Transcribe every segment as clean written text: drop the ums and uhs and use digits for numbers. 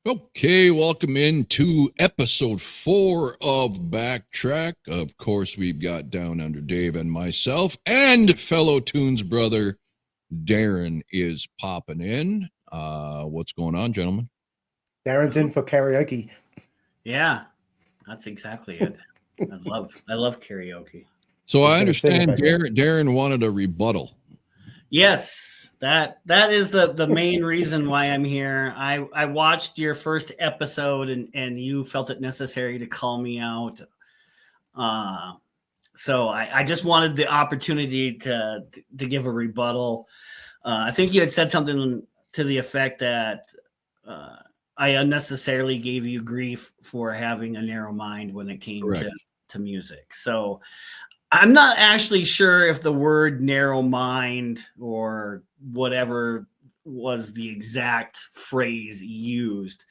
Okay, welcome into episode 4 of Backtrack. Of course, we've got Down Under Dave and myself, and fellow Tunes brother Darren is popping in. What's going on, gentlemen? Darren's in for karaoke. Yeah, that's exactly it. I love karaoke. So He's I gonna sing if I understand go. Darren wanted a rebuttal. Yes, that is the main reason why I'm here. I watched your first episode and you felt it necessary to call me out. So I just wanted the opportunity to give a rebuttal. I think you had said something to the effect that I unnecessarily gave you grief for having a narrow mind when it came Correct. to music. So I'm not actually sure if the word narrow mind or whatever was the exact phrase used,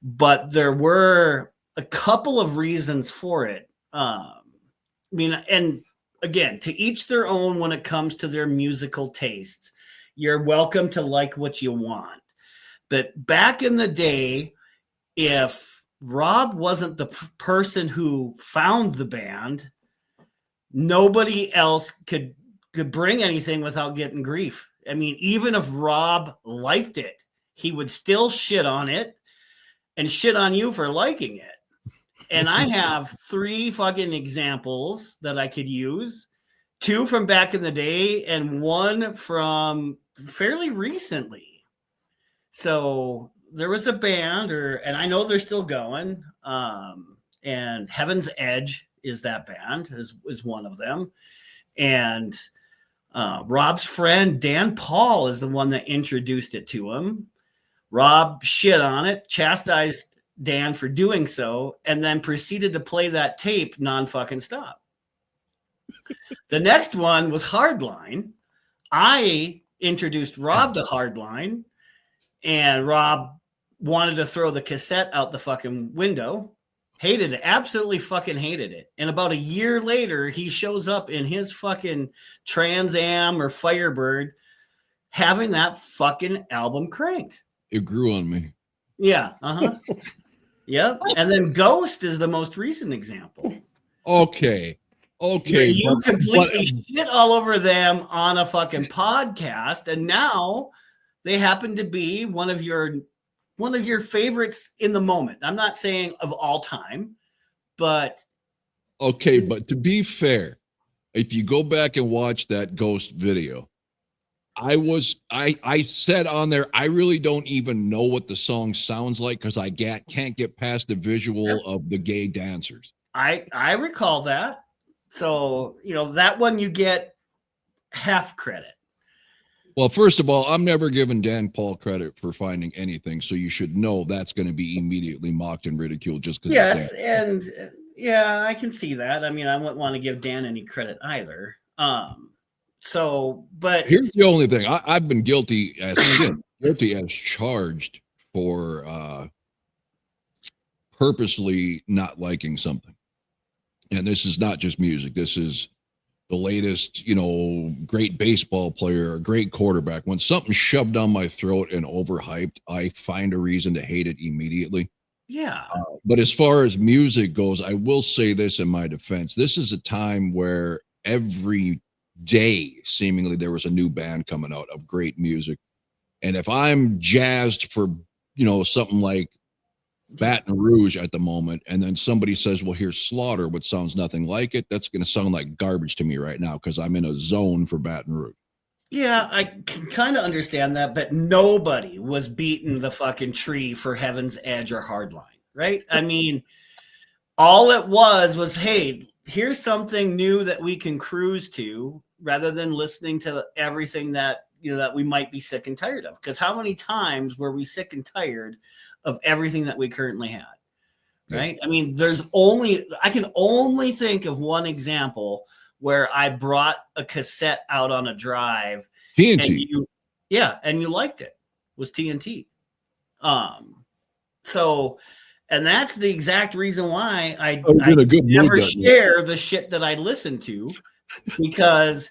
but there were a couple of reasons for it. And again, to each their own when it comes to their musical tastes. You're welcome to like what you want. But back in the day, if Rob wasn't the person who found the band, nobody else could bring anything without getting grief. I mean, even if Rob liked it, he would still shit on it and shit on you for liking it. And I have 3 fucking examples that I could use. 2 from back in the day and 1 from fairly recently. So there was a band, and I know they're still going. And Heaven's Edge is that band, is one of them. And Rob's friend Dan Paul is the one that introduced it to him. Rob shit on it, chastised Dan for doing so, and then proceeded to play that tape non-fucking stop. The next one was Hardline. I introduced Rob to Hardline, and Rob wanted to throw the cassette out the fucking window. Hated it. Absolutely fucking hated it. And about a year later, he shows up in his fucking Trans Am or Firebird having that fucking album cranked. It grew on me. Yeah. Yep. And then Ghost is the most recent example. Okay. You completely shit all over them on a fucking podcast, and now they happen to be one of your favorites in the moment. I'm not saying of all time, but Okay, but to be fair, if you go back and watch that Ghost video, I said on there, I really don't even know what the song sounds like because I can't get past the visual of the gay dancers. I recall that. So, that one you get half credit. Well, first of all, I'm never giving Dan Paul credit for finding anything, so you should know that's going to be immediately mocked and ridiculed just because. Yes, and yeah, I can see that. I mean, I wouldn't want to give Dan any credit either. But here's the only thing: I've been guilty as charged for purposely not liking something, and this is not just music. This is the latest, great baseball player, a great quarterback. When something's shoved down my throat and overhyped, I find a reason to hate it immediately. Yeah. But as far as music goes, I will say this in my defense. This is a time where every day, seemingly, there was a new band coming out of great music. And if I'm jazzed for, something like Baton Rouge at the moment, and then somebody says, well, here's Slaughter, which sounds nothing like it, that's going to sound like garbage to me right now because I'm in a zone for Baton Rouge. Yeah, I can kind of understand that, but nobody was beating the fucking tree for Heaven's Edge or Hardline, right? I mean, all it was, hey, here's something new that we can cruise to rather than listening to everything that, that we might be sick and tired of. Because how many times were we sick and tired of everything that we currently had, right? Yeah. I mean, I can only think of one example where I brought a cassette out on a drive. TNT. And you liked it. Was TNT. And that's the exact reason why I never share the shit that I listen to, because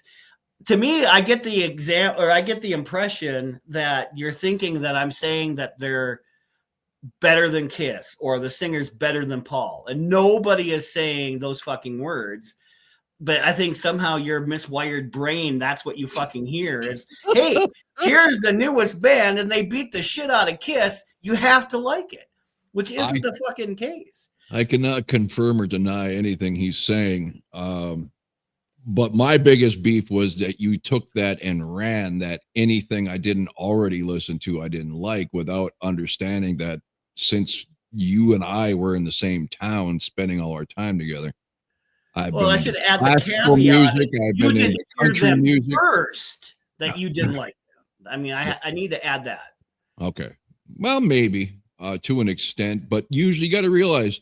to me, I get the impression that you're thinking that I'm saying that they're better than Kiss or the singer's better than Paul. And nobody is saying those fucking words. But I think somehow your miswired brain, that's what you fucking hear is, hey, here's the newest band and they beat the shit out of Kiss. You have to like it, which isn't the fucking case. I cannot confirm or deny anything he's saying. But my biggest beef was that you took that and ran that anything I didn't already listen to, I didn't like, without understanding that since you and I were in the same town spending all our time together. I should add the caveat. Music, I've you been didn't into hear country them music. first that you didn't like them. I mean, I need to add that. Okay. Well, maybe to an extent, but usually you got to realize,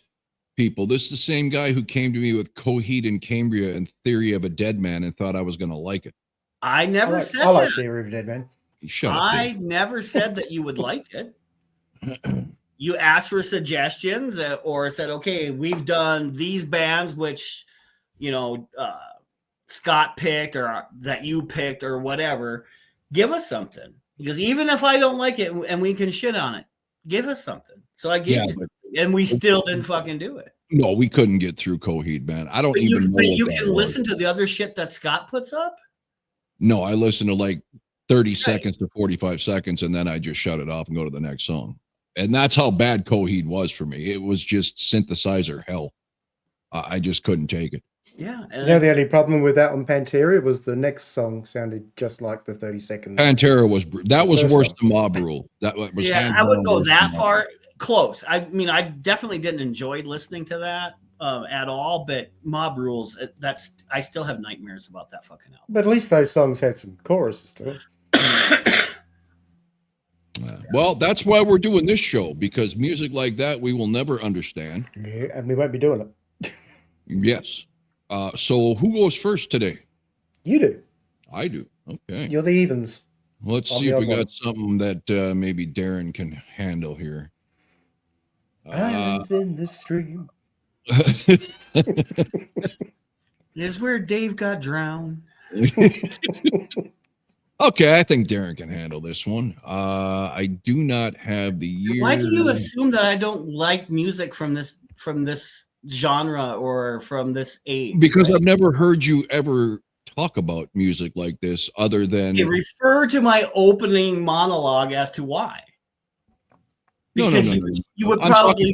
people, this is the same guy who came to me with Coheed and Cambria and Theory of a Dead Man and thought I was going to like it. I never said I like that. Theory of a Dead Man. Shut up. I never said that you would like it. You asked for suggestions or said, okay, we've done these bands, which, Scott picked or that you picked or whatever. Give us something. Because even if I don't like it and we can shit on it, give us something. So I gave you something, and we still didn't fucking do it. No, we couldn't get through Coheed, man. I don't even know. But you can listen to the other shit that Scott puts up? No, I listen to like 30 seconds to 45 seconds, and then I just shut it off and go to the next song. And that's how bad Coheed was for me. It was just synthesizer hell. I just couldn't take it. Yeah. The only problem with that on Pantera was the next song sounded just like the 30 seconds. Pantera was worse than Mob Rule. That was I wouldn't go that far. Close. I mean, I definitely didn't enjoy listening to that at all. But Mob Rules, I still have nightmares about that fucking album. But at least those songs had some choruses to it. Well, that's why we're doing this show, because music like that we will never understand. Yeah, and we won't be doing it. Yes. So who goes first today? You do. I do. Okay. You're the evens. Let's see if we got something that maybe Darren can handle here. Islands in the stream. Is where Dave got drowned. Okay, I think Darren can handle this one. I do not have the year. Why do you assume that I don't like music from this genre or from this age? Because I've never heard you ever talk about music like this other than refer to my opening monologue as to why. Because you would probably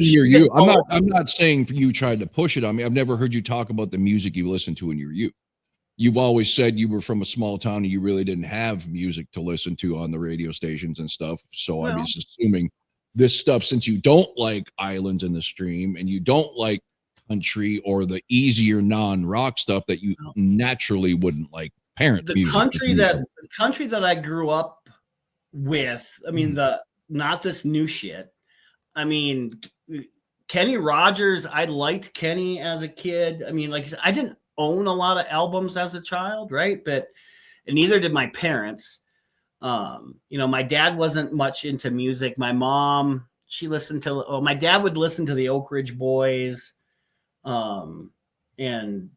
I'm not saying you tried to push it on me. I've never heard you talk about the music you listened to in your youth. You've always said you were from a small town and you really didn't have music to listen to on the radio stations and stuff. So I was assuming this stuff, since you don't like Islands in the Stream and you don't like country or the easier non-rock stuff, that you naturally wouldn't like parent music. The country that I grew up with, I mean, not this new shit. I mean, Kenny Rogers, I liked Kenny as a kid. I mean, like I said, I didn't own a lot of albums as a child, right? And neither did my parents. My dad wasn't much into music. My mom, my dad would listen to the Oak Ridge Boys, and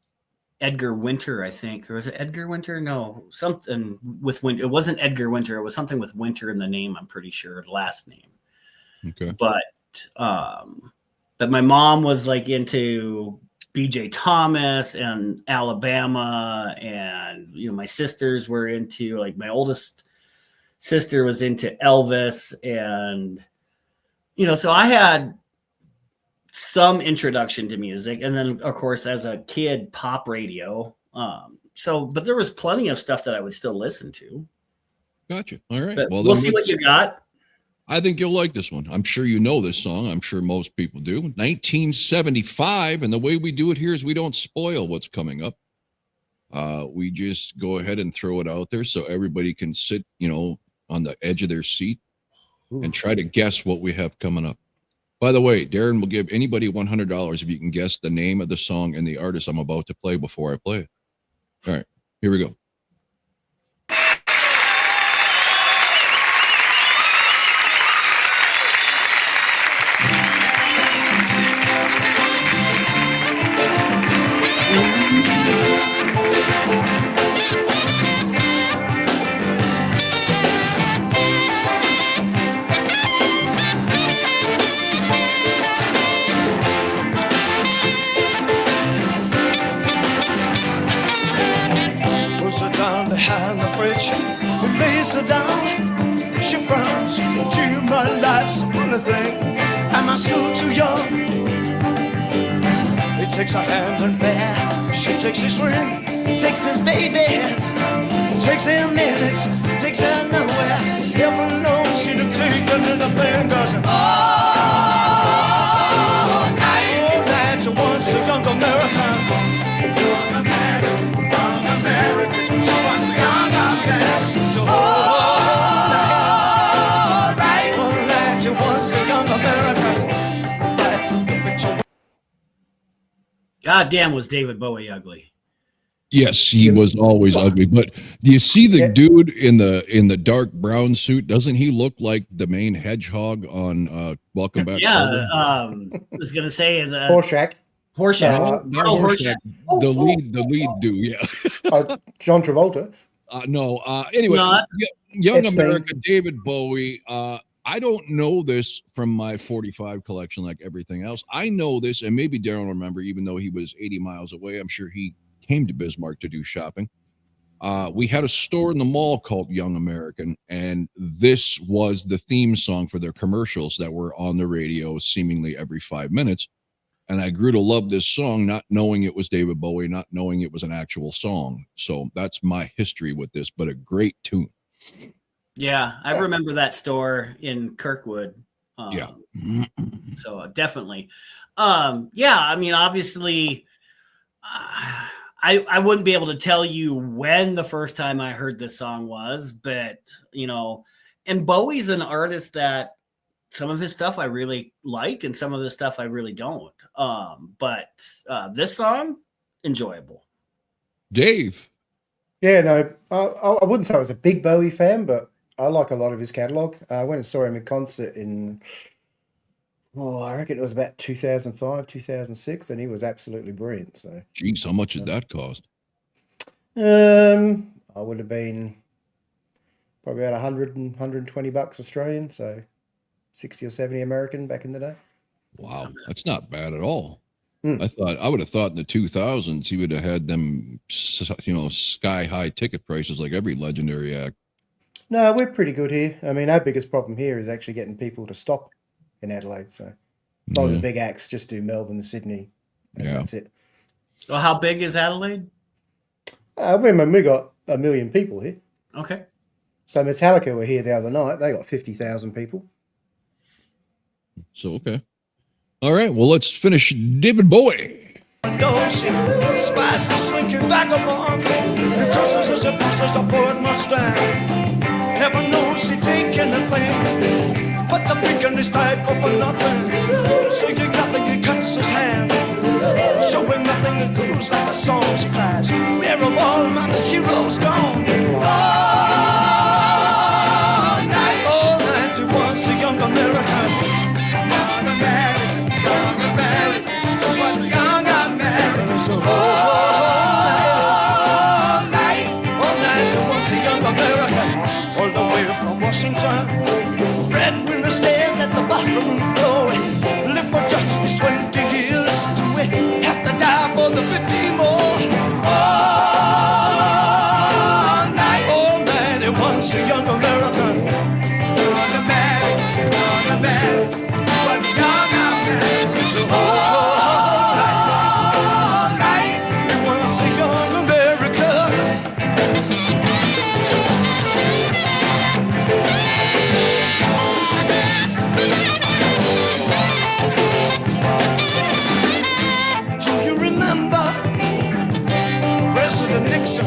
Edgar Winter, I think. Or was it Edgar Winter? No, something with Winter. It wasn't Edgar Winter. It was something with Winter in the name, I'm pretty sure, last name. Okay. But my mom was like into BJ Thomas and Alabama, and my sisters were into, like, my oldest sister was into Elvis, and so I had some introduction to music, and then of course as a kid, pop radio. But there was plenty of stuff that I would still listen to. Gotcha. All right. But we'll see what you got. I think you'll like this one. I'm sure you know this song. I'm sure most people do. 1975, and the way we do it here is we don't spoil what's coming up. We just go ahead and throw it out there so everybody can sit, on the edge of their seat and try to guess what we have coming up. By the way, Darren will give anybody $100 if you can guess the name of the song and the artist I'm about to play before I play it. All right, here we go. her down. She frowns to my life's one thing. Am I still too young? He takes her hand and bear. She takes his ring, takes his babies, takes him minutes, takes her nowhere. Heaven knows she'd have taken anything, cause all night she wants a young American. Young American, young American, she wants a young American. So all night she wants a young American. Right through the picture. God damn, was David Bowie ugly? Yes, he was always ugly. But do you see the dude in the dark brown suit? Doesn't he look like the main hedgehog on Welcome Back? Yeah, I was gonna say the Horseshack. Horseshack. Horseshack. The lead dude. Yeah. John Travolta. No. Anyway, Young It's America, David Bowie. I don't know this from my 45 collection like everything else. I know this, and maybe Darren will remember, even though he was 80 miles away. I'm sure he came to Bismarck to do shopping. We had a store in the mall called Young American, and this was the theme song for their commercials that were on the radio seemingly every 5 minutes. And I grew to love this song, not knowing it was David Bowie, not knowing it was an actual song. So that's my history with this, but a great tune. Yeah, I remember that store in Kirkwood. Yeah. So definitely. Yeah, I mean, obviously, I wouldn't be able to tell you when the first time I heard this song was, but, you know, and Bowie's an artist that some of his stuff I really like and some of the stuff I really don't. But this song, enjoyable. Dave. Yeah, no, I wouldn't say I was a big Bowie fan, but I like a lot of his catalog. I went and saw him in concert in, I reckon it was about 2005, 2006, and he was absolutely brilliant. So, Jeez, how much did that cost? I would have been probably about 120 bucks Australian, so 60 or 70 American back in the day. Wow, that's not bad at all. Hmm. I would have thought in the 2000s he would have had them, sky high ticket prices like every legendary act. No, we're pretty good here. I mean, our biggest problem here is actually getting people to stop in Adelaide. So, a lot of the big acts just do Melbourne and Sydney. And that's it. Well, how big is Adelaide? We got 1 million people here. Okay. So Metallica were here the other night. They got 50,000 people. So, okay. All right. Well, let's finish David Bowie. No, she spies the slinking vagabond. The curses as a passes a Ford Mustang. Never knows she take anything, but the beacon is tied up for nothing. Saying nothing, he cuts his hand. Showing nothing, it goes like a song she cries. Where have all my heroes gone? All night he wants a young American. Young American, young American. She wants a young American. So all night she wants a young American. All the way from Washington, breadwinner stays at the bathroom floor. Live for just these 20 years. Do we have to die for the 50 more? All night he wants a young American. Young American, young American. He wants a young American. So all night he wants a young American. Do you remember President Nixon?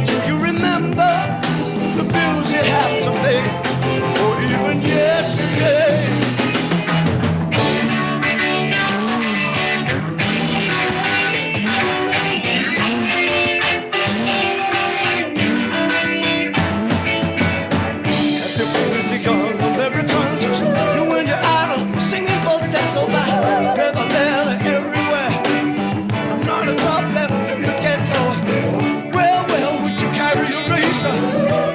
Do you remember the bills you have to pay? Or even yesterday? Have you been with the young Americans? You and your idol singing both sets over. Never leather everywhere. I'm not a top left in the ghetto. Well, would you carry a razor?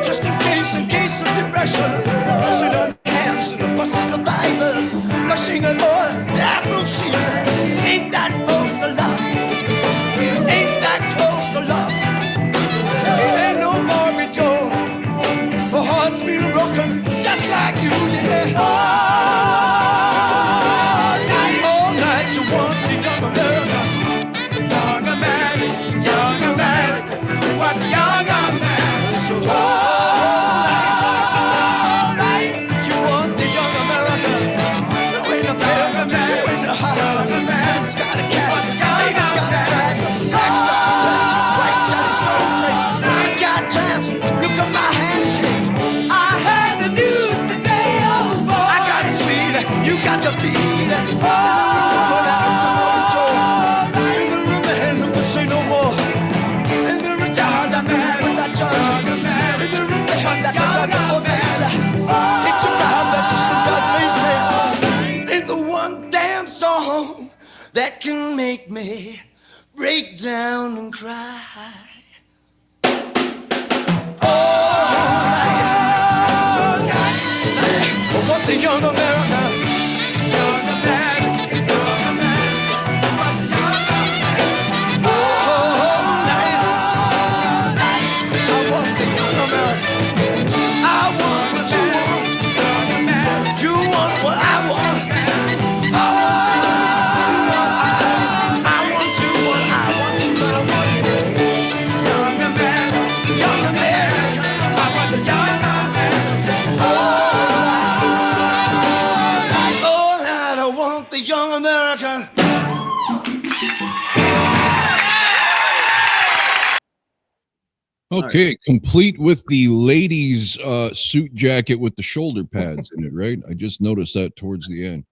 Just in case of depression. Sit on hands in the bus of survivors. Rushing along, Afro shivers. Ain't that close to love? Ain't that close to love? Ain't no Barbie doll. that can make me break down and cry. Oh, what the young American. Okay, complete with the ladies' suit jacket with the shoulder pads in it, right? I just noticed that towards the end.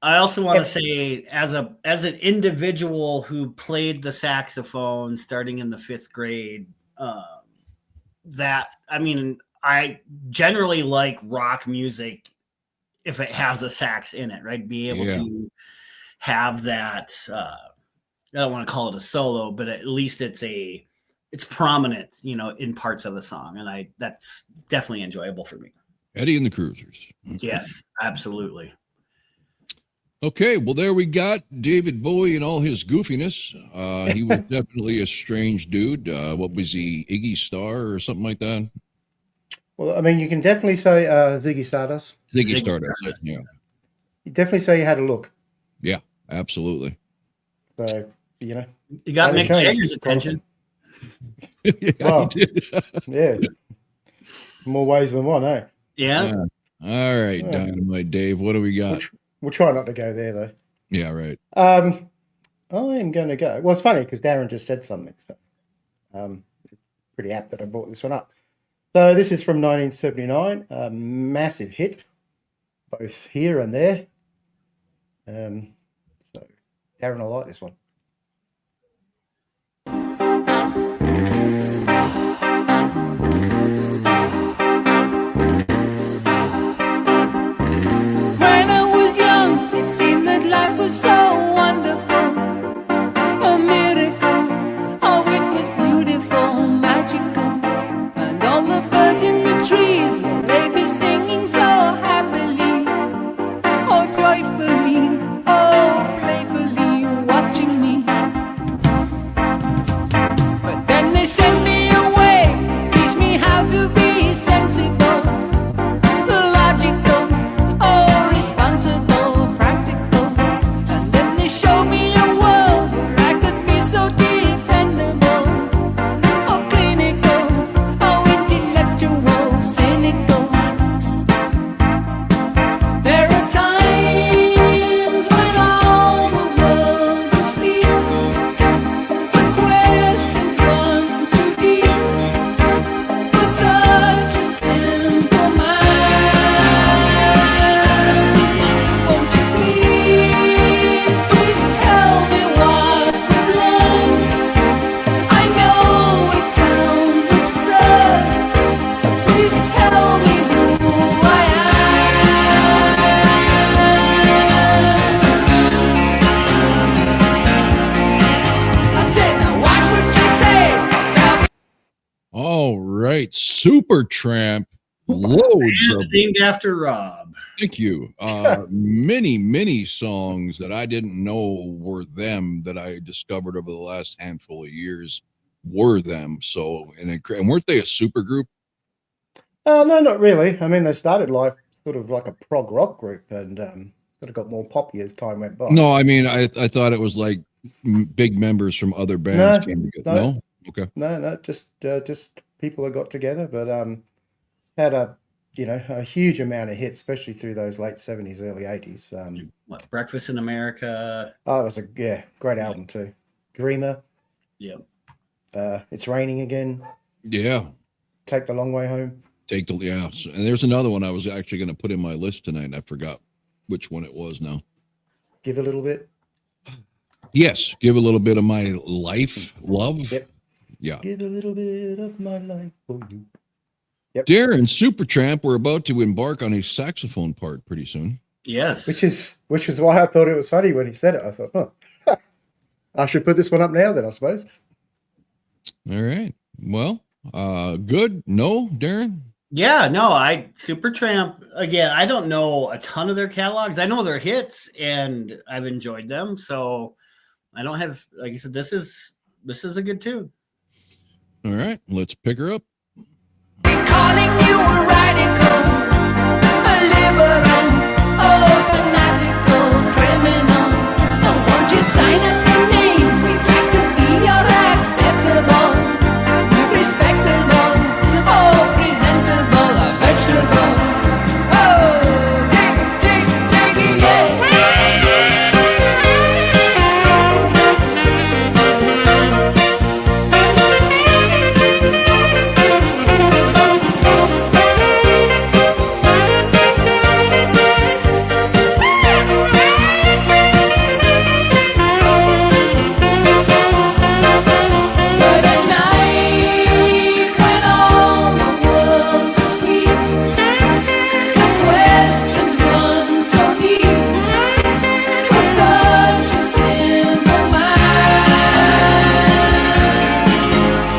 I also want to say, as an individual who played the saxophone starting in the 5th grade, I generally like rock music if it has a sax in it, right? Be able to have that. I don't want to call it a solo, but at least it's prominent, in parts of the song, and that's definitely enjoyable for me. Eddie and the Cruisers. Yes, absolutely. Okay, well, there we got David Bowie and all his goofiness. He was definitely a strange dude. What was he, Iggy Star or something like that? Well, I mean, you can definitely say Ziggy Stardust. Ziggy Stardust, yeah. You definitely say you had a look. Yeah, absolutely. So, you got Mick Jagger's attention. Yeah, well, he did. Yeah. More ways than one, eh? Yeah. All right, Dynamite Dave, what do we got? We'll try not to go there, though. Yeah, right. I am going to go. Well, it's funny because Darren just said something. So it's pretty apt that I brought this one up. So this is from 1979, a massive hit, both here and there. So Darren, I like this one. Life was so wonderful, a miracle. Oh, it was beautiful, magical. And all the birds in the trees, well, they be singing so happily. Oh, joyfully, oh, playfully, watching me. But then they sent me away to teach me how to be sensible, logical, oh, responsible. Supertramp, loads of named after Rob. Thank you. Many songs that I didn't know were them that I discovered over the last handful of years were them. So, and weren't they a super group? No, not really. I mean, they started life sort of like a prog rock group and sort of got more poppy as time went by. No, I mean, I thought it was like big members from other bands came together. No? Okay. No, just people that got together, but had a huge amount of hits, especially through those late 70s, early 80s. What, Breakfast in America? Oh, it was a great album too. Dreamer. Yep. It's Raining Again. Yeah. Take the Long Way Home. And there's another one I was actually going to put in my list tonight, and I forgot which one it was now. Give a Little Bit. Yes, Give a Little Bit of My Life, Love. Yep. Yeah. Give a little bit of my life for you. Yep. Darren Supertramp, we're about to embark on a saxophone part pretty soon. Yes. Which is why I thought it was funny when he said it. I thought, I should put this one up now then, I suppose. All right. Well, good. No, Darren? Yeah, no, Supertramp, again, I don't know a ton of their catalogs. I know their hits and I've enjoyed them. So I don't have, like I said, this is a good tune. All right. Let's pick her up. Calling you a radical, a liberal, oh, fanatical criminal. Oh, won't you sign up your name? We'd like to be your acceptable, respectable, oh, presentable, a vegetable. Oh, take it, yeah. But at night, when all the world's asleep, the questions run so deep for such a simple mind.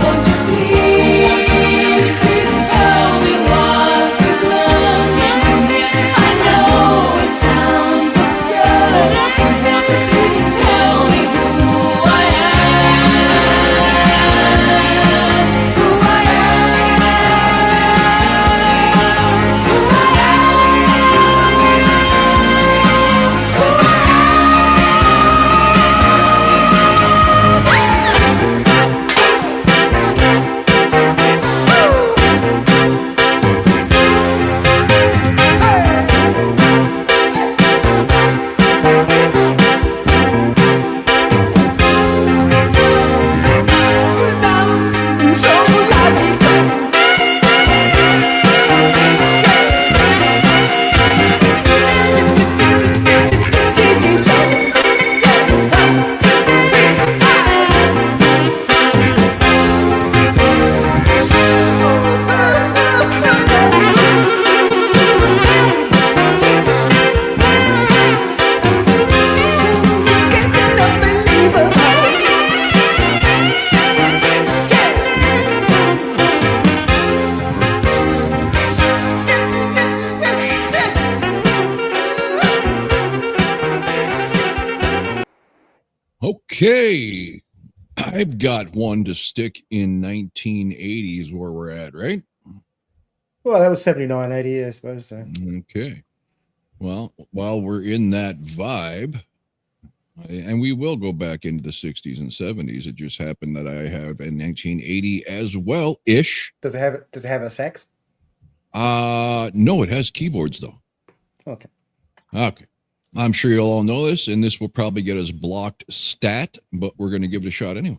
Won't you please tell me what we've learned? I know it sounds absurd, but please tell me who I am. Who I am so logical. Okay. I've got one to stick in 1980s where we're at, right? Well, that was 79, 80, I suppose. So. Okay. Well, while we're in that vibe, and we will go back into the 60s and 70s, it just happened that I have a 1980 as well ish. Does it have a sax? No, it has keyboards though. Okay. Okay. I'm sure you'll all know this, and this will probably get us blocked stat, but we're going to give it a shot anyway.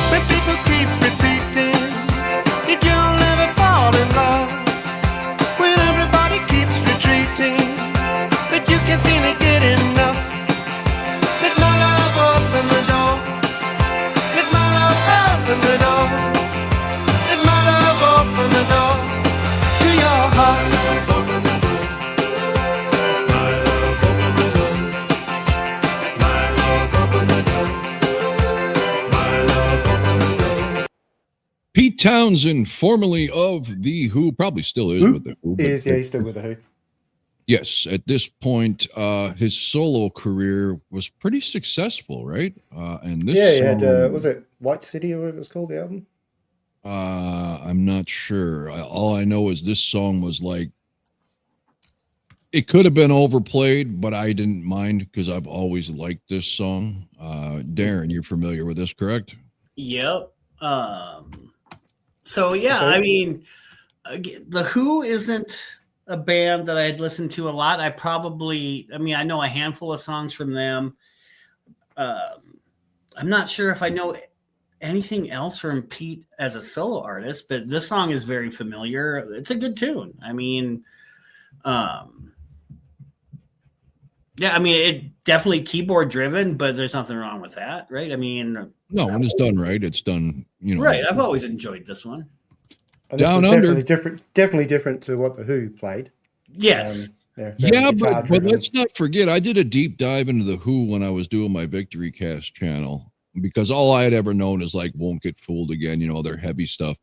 When people keep repeating that you'll never fall in love, when everybody keeps retreating, but you can't seem to get enough. Let my love open the door. Let my love open the door. Let my love open the door to your heart. Open the door. My love open the door. Let my love open the door. My love open the door. Pete Townsend, formerly of The Who, probably still is with The Who. He but- is, yeah, he's still with the Who. Yes, at this point, his solo career was pretty successful, right? And this Yeah, he had, song, was it White City or whatever it was called, the album? I'm not sure. All I know is this song was like, it could have been overplayed, but I didn't mind because I've always liked this song. Darren, you're familiar with this, correct? Yep. So yeah, I mean, the Who isn't a band that I'd listened to a lot. I know a handful of songs from them. I'm not sure if I know anything else from Pete as a solo artist, but this song is very familiar. It's a good tune. I mean, yeah, I mean, it definitely keyboard driven, but there's nothing wrong with that, right? I mean, No, when it's done right, it's done, right. I've always enjoyed this one. And this Down was Under. definitely different to what the Who played. Yes. Very Yeah, but guitar-driven. let's not forget, I did a deep dive into the Who when I was doing my Victory Cast channel, because all I had ever known is like Won't Get Fooled Again, their heavy stuff.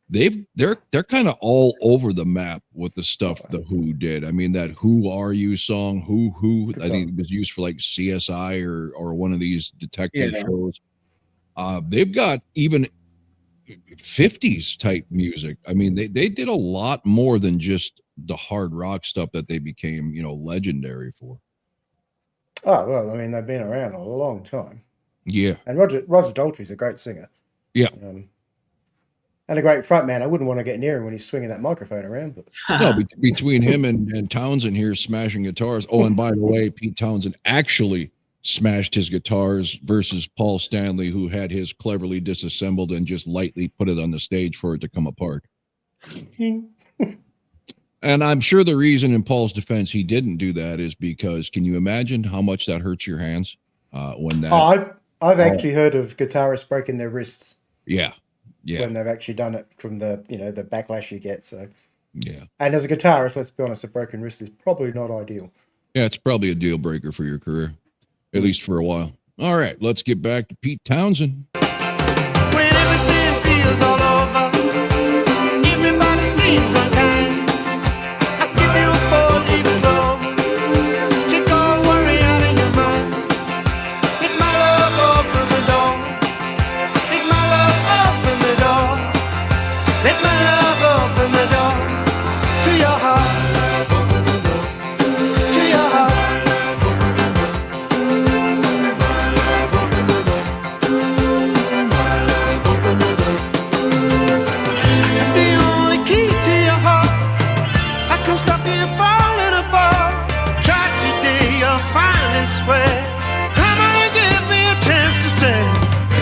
They're kind of all over the map with the stuff the Who did. I mean, that Who Are You song, Who Good I think song. it was used for like CSI or one of these detective Yeah. shows. They've got even 50s type music. I mean, they did a lot more than just the hard rock stuff that they became, legendary for. Oh, well, I mean, they've been around a long time. Yeah. And Roger Daltrey's a great singer. Yeah. And a great frontman. I wouldn't want to get near him when he's swinging that microphone around. But No, between him and Townsend here smashing guitars. Oh, and by the way, Pete Townsend actually smashed his guitars versus Paul Stanley, who had his cleverly disassembled and just lightly put it on the stage for it to come apart. And I'm sure the reason, in Paul's defense, he didn't do that is because, can you imagine how much that hurts your hands when that? I've actually heard of guitarists breaking their wrists Yeah. when they've actually done it from the the backlash you get. So Yeah. and as a guitarist, let's be honest, a broken wrist is probably not ideal. Yeah, it's probably a deal breaker for your career, at least for a while. All right, let's get back to Pete Townsend. When everything feels all over, everybody seems unkind. I'll give you a four-leaf clover, take all worry out of your mind. Let my love open the door. Let my love open the door. Let my love open the door to your heart, to your heart. The only key to your heart, I can stop you falling apart. Try today, you'll finally swear. I'm gonna give me a chance to say,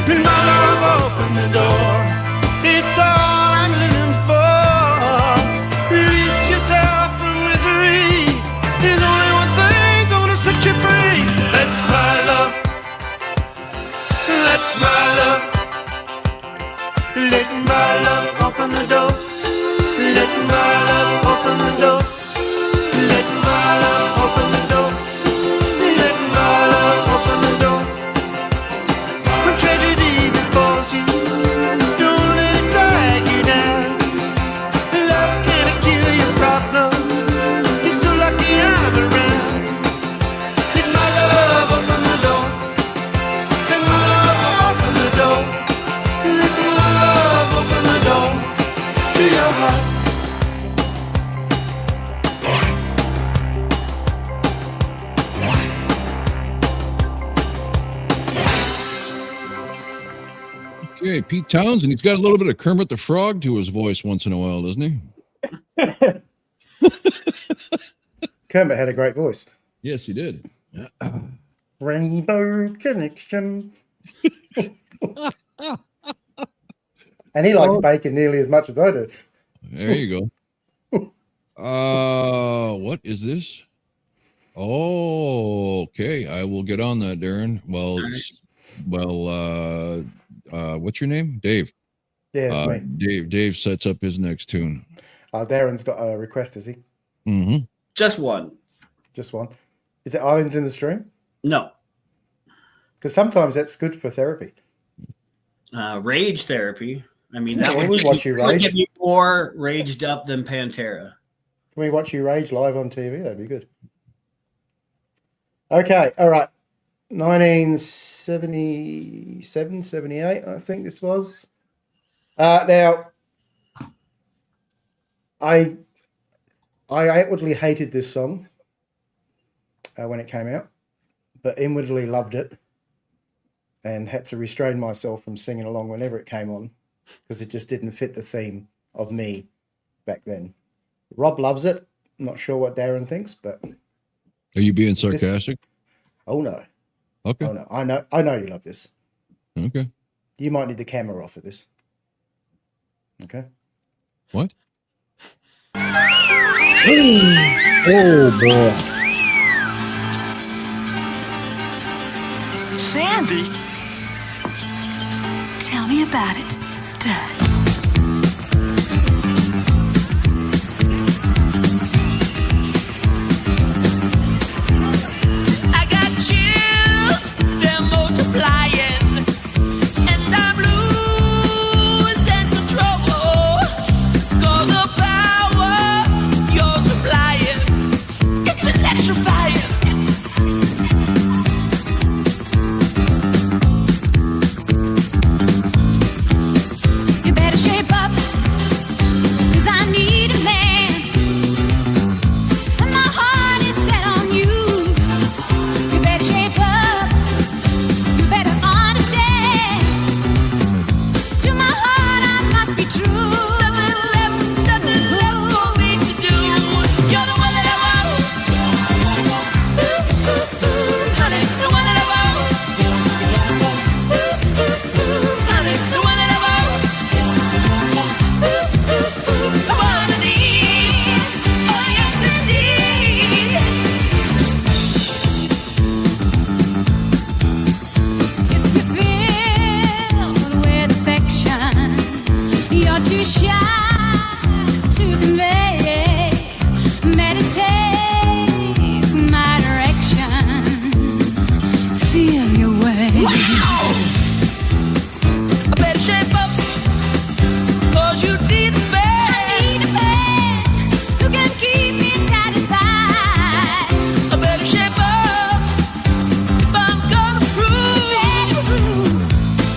let my love open the door. It's all I'm living for. Release yourself from misery. There's only one thing gonna set you free. That's my love. That's my love. Let my love open the door. Let my love open the door. Let my love open the door. Let my love open the door. When tragedy befalls you, don't let it drag you down. Love can't cure your problem. You're so lucky I'm around. Let my love open the door. Let my love open the door. Let my love open the door to your heart. Okay, Pete Townsend. He's got a little bit of Kermit the Frog to his voice once in a while, doesn't he? Kermit had a great voice. Yes, he did. Rainbow Connection. And he likes bacon nearly as much as I do. There you go. What is this? Oh, okay. I will get on that, Darren. What's your name? Dave. Yeah, it's me. Dave sets up his next tune. Darren's got a request, is he? Mm-hmm. Just one. Just one. Is it Islands in the Stream? No. Because sometimes that's good for therapy. Rage therapy. I mean, Yeah, that we would watch you rage. get me more raged up than Pantera. Can we watch you rage live on TV? That'd be good. Okay, all right. 1977, 78, I think this was. Now, I outwardly hated this song when it came out, but inwardly loved it and had to restrain myself from singing along whenever it came on because it just didn't fit the theme of me back then. Rob loves it. I'm not sure what Darren thinks, but Are you being sarcastic? oh no. Okay. Oh no. I know you love this. Okay. You might need the camera off of this. Okay. What? Oh boy. Sandy? Tell me about it, stud. I got chills, they're multiplying, and I'm losing control. 'Cause the power you're supplying, it's electrifying. You better shape up, 'cause I need a man. And my heart is set on you. You better shape up, you better understand. To my heart I must be true. Nothing left for me to do. You're the one that I want. Honey, the one that I want. Honey, the one that I want. The one I need. Oh, yes, indeed. If you filled with affection, you're too shy to convey. Meditate my direction. Feel your way. I better shape up, 'cause you need a I man. need a man who can keep me satisfied. I better shape up if I'm gonna prove. Prove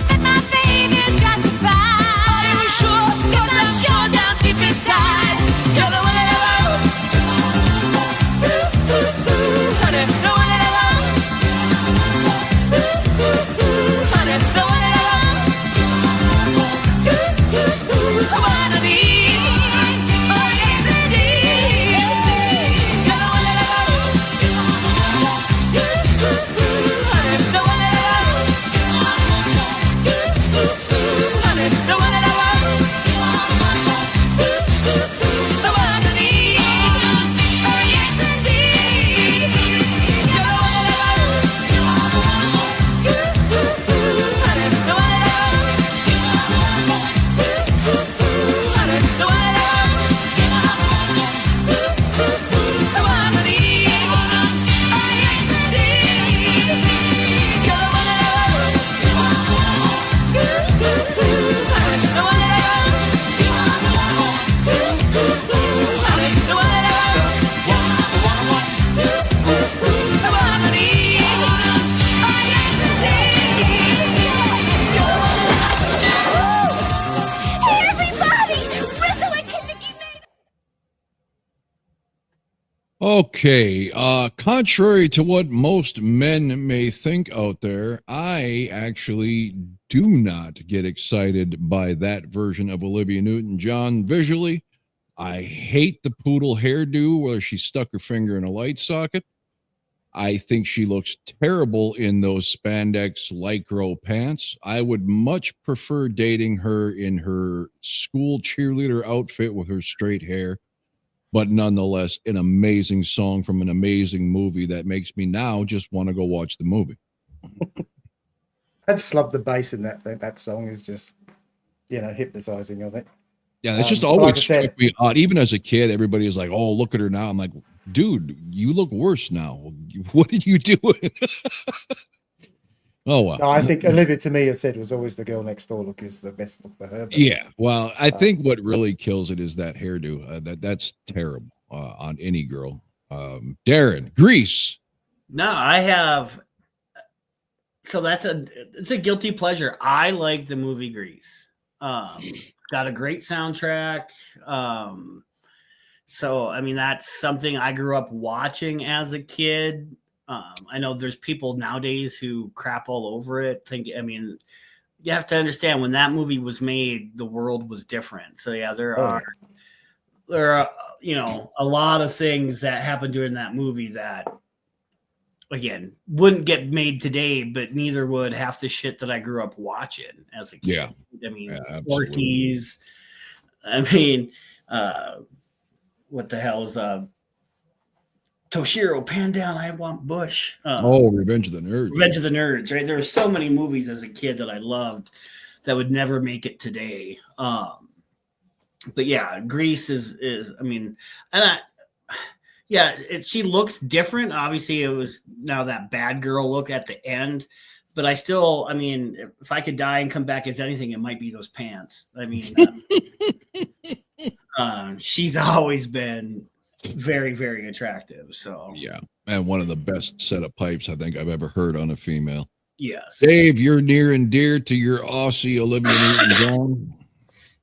that my faith is Are justified. you sure? 'Cause I'm sure down deep inside. You're the one that I want. Honey, the one that I want. Honey, the one that I want. The one I need. Oh, yes, indeed. You're the one that I want. Honey, the one that I want. Honey, the one that I want. The one I need. Oh, yes, indeed. You're the one that I want. Honey, the one that I want. Honey, the one that I want. The one I need. Oh, yes, indeed. You're the one that I want. Honey, the one that I want. Honey, the one that I want. The one I need. Oh, yes, indeed. You're the one that Hey, everybody! Rizzo and Kinnicky made Okay. Contrary to what most men may think out there, I actually do not get excited by that version of Olivia Newton-John visually. I hate the poodle hairdo where she stuck her finger in a light socket. I think she looks terrible in those spandex lycra pants. I would much prefer dating her in her school cheerleader outfit with her straight hair. But nonetheless, an amazing song from an amazing movie that makes me now just want to go watch the movie. I just love the bass in that. That song is just, hypnotizing, I think. Yeah, it's just like always I said- struck me odd. Even as a kid, everybody is like, "Oh, look at her now." I'm like, "Dude, you look worse now. What did you do?" Oh well. No, I think Olivia, to me, I said, was always the girl next door look is the best look for her. But Yeah, well, I think what really kills it is that hairdo. That's terrible on any girl. Darren, Grease. No, I have. So it's a guilty pleasure. I like the movie Grease. It's got a great soundtrack. So I mean that's something I grew up watching as a kid. I know there's people nowadays who crap all over it. You have to understand when that movie was made, the world was different. So yeah, there are a lot of things that happened during that movie that again, wouldn't get made today, but neither would half the shit that I grew up watching as a kid. Yeah. I mean, absolutely. Ortiz. I mean, what the hell is Toshiro, Pan Down, I Want Bush. Revenge of the Nerds. Revenge of the Nerds, right? There were so many movies as a kid that I loved that would never make it today. But yeah, Grease is I mean, and she looks different. Obviously, it was now that bad girl look at the end. But I still, I mean, if I could die and come back as anything, it might be those pants. I mean, she's always been very, very attractive. So yeah, and one of the best set of pipes I think I've ever heard on a female. Yes, Dave, you're near and dear to your Aussie Olivia Newton-John.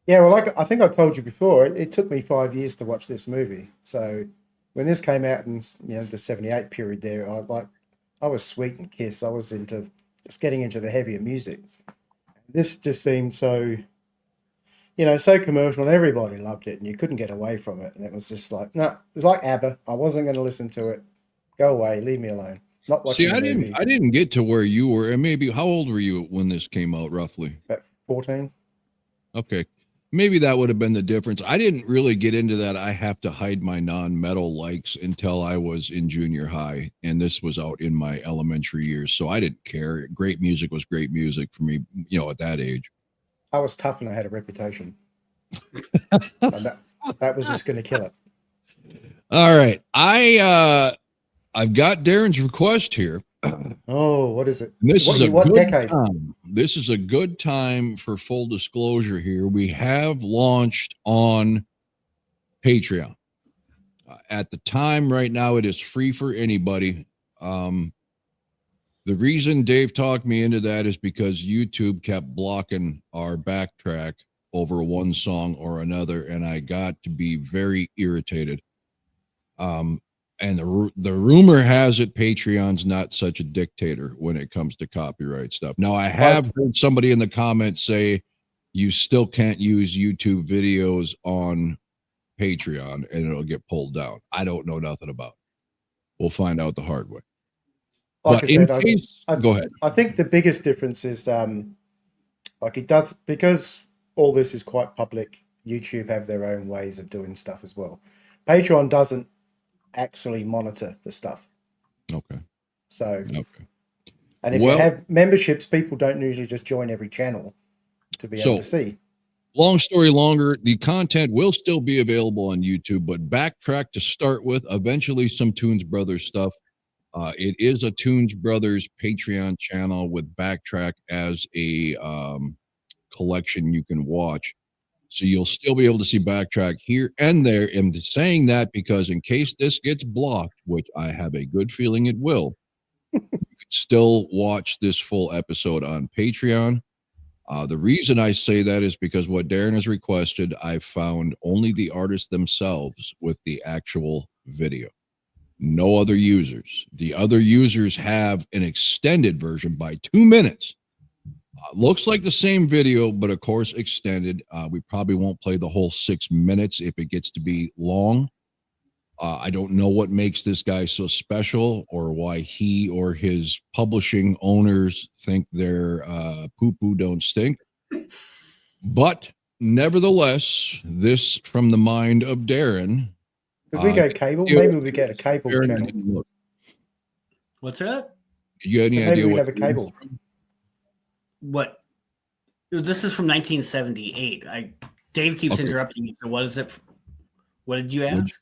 Yeah, well, like I think I told you before, it took me 5 years to watch this movie. So when this came out in the '78 period, there, I was sweet and Kiss. I was just getting into the heavier music. This just seemed so, so commercial, and everybody loved it, and you couldn't get away from it. And it was just like, no, it was like ABBA. I wasn't going to listen to it. Go away, leave me alone. Not watching. See, I didn't get to where you were, and maybe how old were you when this came out, roughly? About 14. Okay. Maybe that would have been the difference. I didn't really get into that. I have to hide my non-metal likes until I was in junior high. And this was out in my elementary years. So I didn't care. Great music was great music for me, at that age. I was tough and I had a reputation. And that was just going to kill it. All right. I've got Darren's request here. Oh, what is it? What decade? This is a good time for full disclosure here. We have launched on Patreon. At the time right now, it is free for anybody. The reason Dave talked me into that is because YouTube kept blocking our Backtrack over one song or another, and I got to be very irritated. And the rumor has it Patreon's not such a dictator when it comes to copyright stuff. Now, I have heard somebody in the comments say you still can't use YouTube videos on Patreon and it'll get pulled down. I don't know nothing about it. We'll find out the hard way. Like but I said, go ahead. I think the biggest difference is it does, because all this is quite public. YouTube have their own ways of doing stuff as well. Patreon doesn't actually monitor the stuff. Okay. So, okay. And if you have memberships, people don't usually just join every channel to be able to see. Long story longer, the content will still be available on YouTube, but Backtrack to start with, eventually some Tunes Brothers stuff. It is a Tunes Brothers Patreon channel with Backtrack as a collection you can watch. So you'll still be able to see Backtrack here and there. And saying that because in case this gets blocked, which I have a good feeling it will, you can still watch this full episode on Patreon. The reason I say that is because what Darren has requested, I found only the artists themselves with the actual video. No other users. The other users have an extended version by 2 minutes. Looks like the same video, but of course extended. We probably won't play the whole 6 minutes if it gets to be long. I don't know what makes this guy so special or why he or his publishing owners think their poo-poo don't stink. But nevertheless, this from the mind of Darren. If we go cable, maybe we get a cable channel. What's that? Do you have any idea what have a cable? What? This is from 1978. Dave keeps interrupting me. So what is it? What did you ask?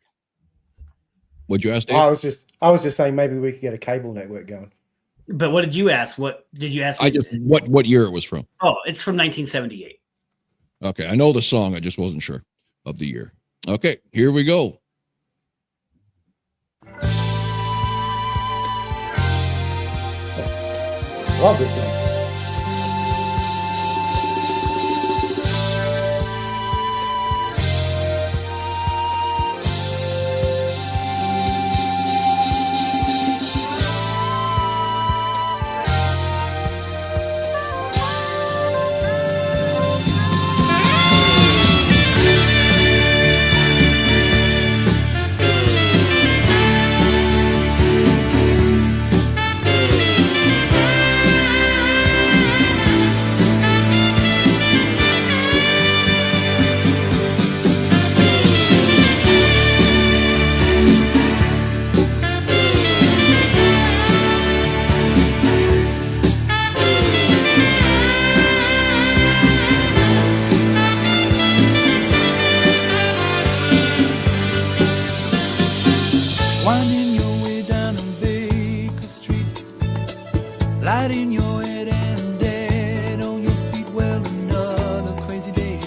What'd you ask, Dave? I was just saying maybe we could get a cable network going. But what did you ask? What did you ask? What year it was from? Oh, it's from 1978. Okay, I know the song. I just wasn't sure of the year. Okay, here we go. Love this song. light in your head and dead on your feet. Well, another crazy day.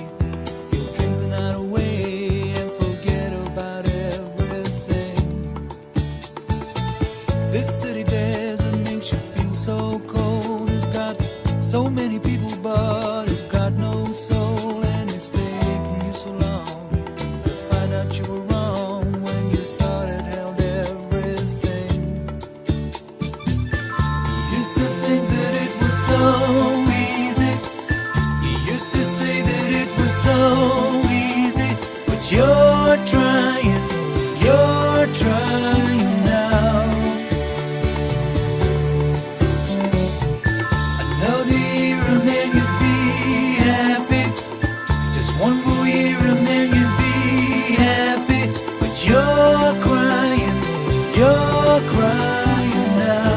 You'll drink the night away and forget about everything. This city desert makes you feel so cold. It's got so many people, but it's got no soul. And it's taken you so long to find out you were wrong when you thought it held everything. You used to think that it was so easy. You used to say that it was so easy. But you're trying now. Another year and then you'd be happy. Just one more year and then you'd be happy. But you're crying now.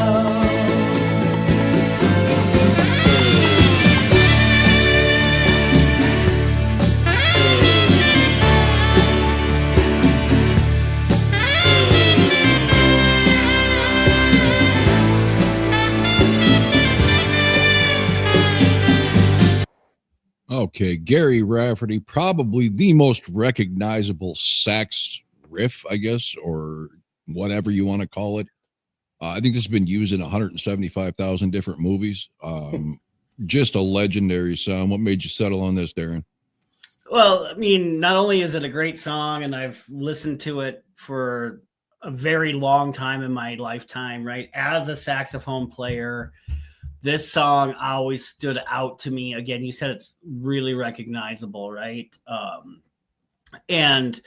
Okay, Gary Rafferty, probably the most recognizable sax riff, I guess, or whatever you want to call it. I think this has been used in 175,000 different movies. Just a legendary sound. What made you settle on this, Darren? Well, I mean, not only is it a great song, and I've listened to it for a very long time in my lifetime, right? As a saxophone player, this song always stood out to me. Again, you said it's really recognizable, right? And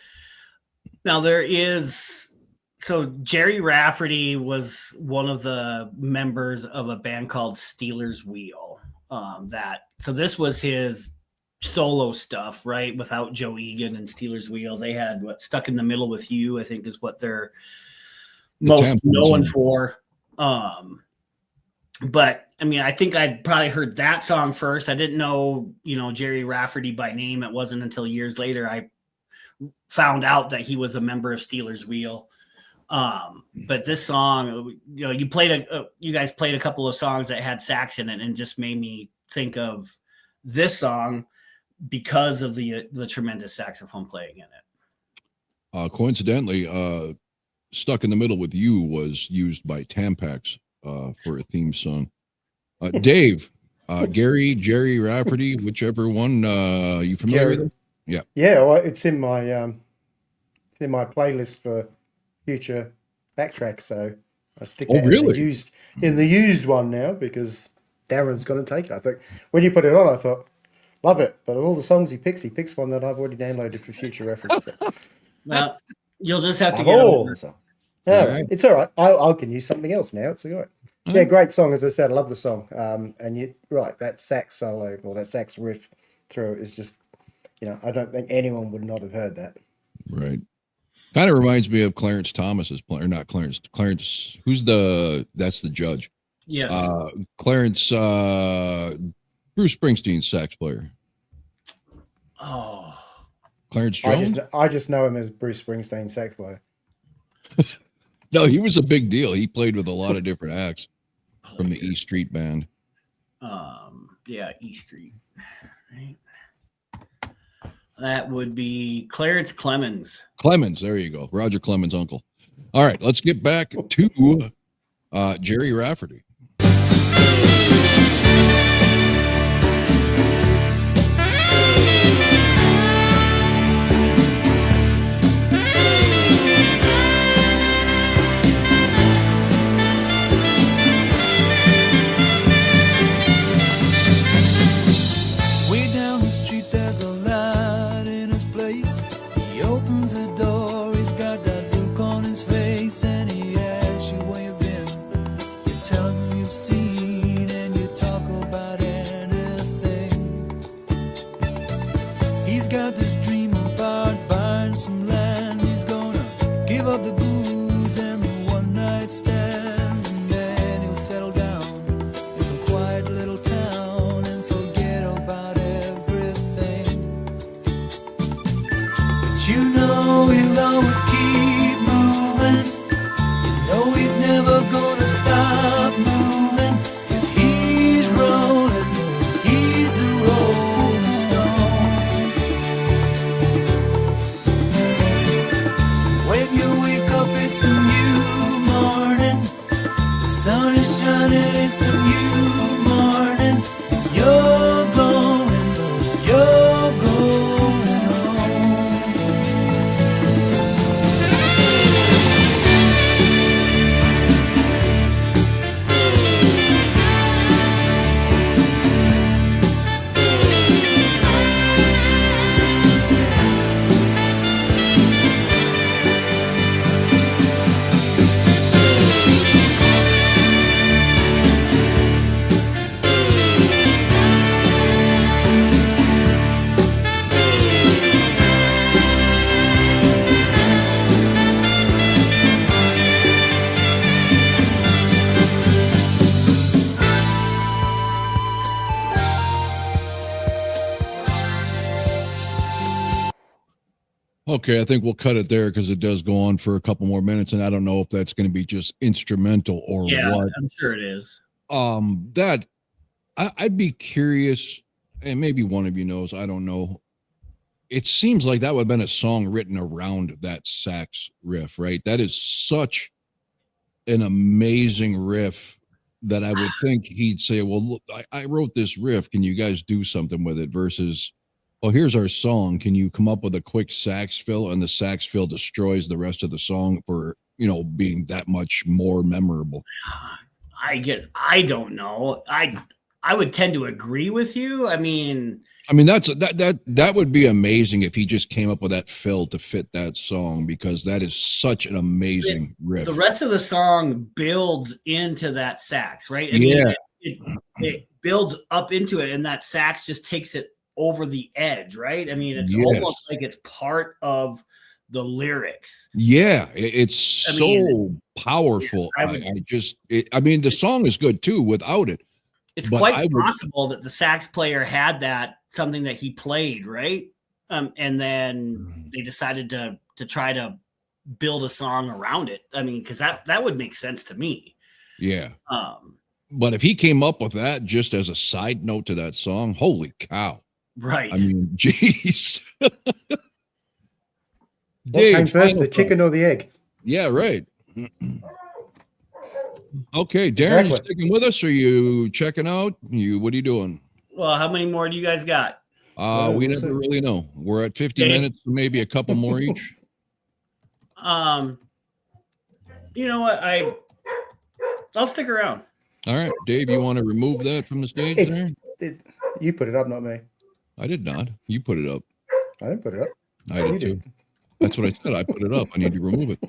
now so Jerry Rafferty was one of the members of a band called Steelers Wheel. So this was his solo stuff, right? Without Joe Egan and Steelers Wheel, they had Stuck in the Middle with You, I think is what they're most known for. But I mean, I think I'd probably heard that song first. I didn't know, Jerry Rafferty by name. It wasn't until years later I found out that he was a member of Steelers Wheel. But this song, you guys played a couple of songs that had sax in it, and just made me think of this song because of the tremendous saxophone playing in it. Coincidentally, Stuck in the Middle with You was used by Tampax for a theme song. Dave, Jerry Rafferty, whichever one, you familiar with him? Yeah. Yeah, well, it's in my playlist for future Backtrack, so I stick that in the used one now because Darren's going to take it. I think when you put it on, I thought, love it, but of all the songs he picks one that I've already downloaded for future reference. Well, you'll just have to get over it. No, right. It's all right. I can use something else now. It's all right. Yeah, great song. As I said, I love the song. And you right, that sax solo or that sax riff through it is just, I don't think anyone would not have heard that. Right. Kind of reminds me of Clarence Thomas's player, not Clarence. Clarence, that's the judge. Yes. Clarence, Bruce Springsteen's sax player. Oh. Clarence Jones? I just know him as Bruce Springsteen's sax player. No, he was a big deal. He played with a lot of different acts from the E Street Band. Yeah, E Street. Right. That would be Clarence Clemens. Clemens, there you go. Roger Clemens' uncle. All right, let's get back to Jerry Rafferty. He's sun is shining, it's a new morning. You're going home. Okay, I think we'll cut it there because it does go on for a couple more minutes, and I don't know if that's going to be just instrumental or Yeah, what. I'm sure it is. That I'd be curious, and maybe one of you knows. I don't know. It seems like that would have been a song written around that sax riff, right? That is such an amazing riff that I would think he'd say, "Well, look, I wrote this riff. Can you guys do something with it?" Versus, "Oh, here's our song. Can you come up with a quick sax fill?" And the sax fill destroys the rest of the song for, being that much more memorable. I guess I don't know. I would tend to agree with you. I mean, that would be amazing if he just came up with that fill to fit that song, because that is such an amazing riff. the rest of the song builds into that sax, right? I Yeah. mean, it builds up into it, and that sax just takes it over the edge, right? I mean, it's Yes. almost like it's part of the lyrics. Yeah, it's I so mean, powerful. I would- The song is good too without it. It's But quite I would- possible that the sax player had something that he played, right? And then they decided to try to build a song around it. I mean, because that would make sense to me. Yeah. Um, But if he came up with that just as a side note to that song, holy cow. right. I mean, geez. What came first, final the chicken or the egg? Yeah, right. Okay, Darren, you Exactly. sticking with us or you checking out? What are you doing? Well, how many more do you guys got? We we'll never see. really know. We're at 50 Okay. minutes, so maybe a couple more each. You know what? I'll stick around. All right, Dave, you want to remove that from the stage there? You put it up, not me. I did not. You put it up. I didn't put it up. I You did too. did. That's what I said. I put it up. I need to remove it.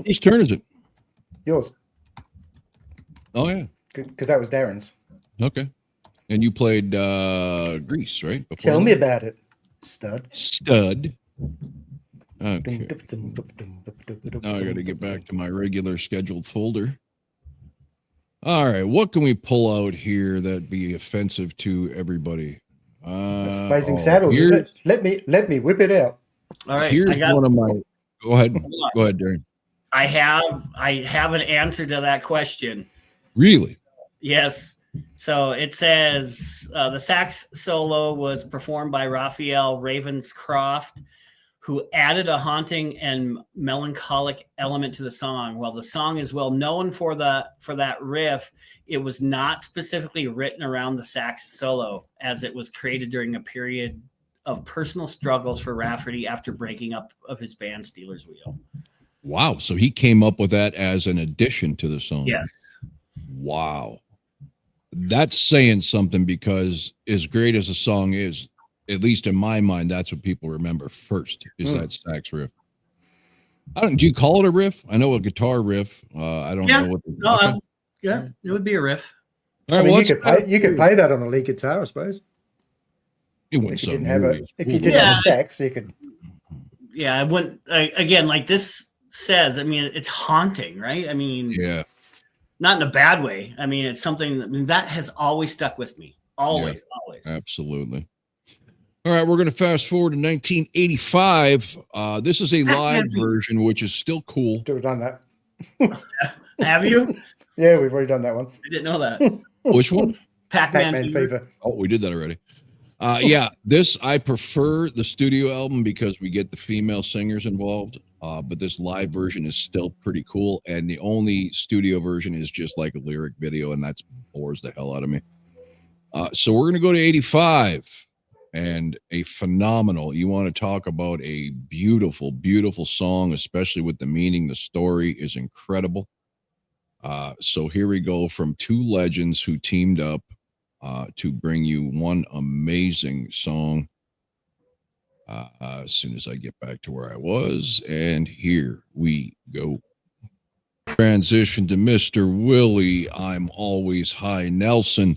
Whose turn is it? Yours, Oh, yeah. because that was Darren's. Okay. And you played Grease, right? Before Tell me that? about it, stud. Stud. Okay. Now I got to get back to my regular scheduled folder. All right. What can we pull out here that'd be offensive to everybody? That's Blazing Saddles, isn't here's- it? Let me whip it out. All right. Here's one of my. Go ahead. Hold on. Go ahead, Darren. I have an answer to that question. Really? Yes. So it says the sax solo was performed by Raphael Ravenscroft, who added a haunting and melancholic element to the song. While the song is well known for that riff, it was not specifically written around the sax solo, as it was created during a period of personal struggles for Rafferty after breaking up of his band Steelers Wheel. Wow. So he came up with that as an addition to the song. Yes. Wow. That's saying something, because as great as a song is, at least in my mind, that's what people remember first is that sax riff. Do you call it a riff? I know a guitar riff. I don't know what. Yeah, it would be a riff. All I right, mean, well, you could play that on a lead guitar, I suppose. it went If you so didn't have really if cool. you didn't have a sax, you could. Yeah, I wouldn't. Again, like this says, I mean, it's haunting, right? I mean, Yeah. not in a bad way. I mean, it's something that has always stuck with me. Always. Absolutely. All right, we're going to fast forward to 1985. This is a live version, which is still cool. Should have done that. Have you? Yeah, we've already done that one. I didn't know that. Which one? Pac-Man Pac-Man Fever. Fever. Oh, we did that already. Yeah, this I prefer the studio album because we get the female singers involved. But this live version is still pretty cool, and the only studio version is just like a lyric video, and that's bores the hell out of me. So we're gonna go to 85, and a phenomenal. You want to talk about a beautiful, beautiful song, especially with the meaning. The story is incredible. So here we go from two legends who teamed up to bring you one amazing song. As soon as I get back to where I was, and here we go. Transition to Mr. Willie. I'm always high Nelson.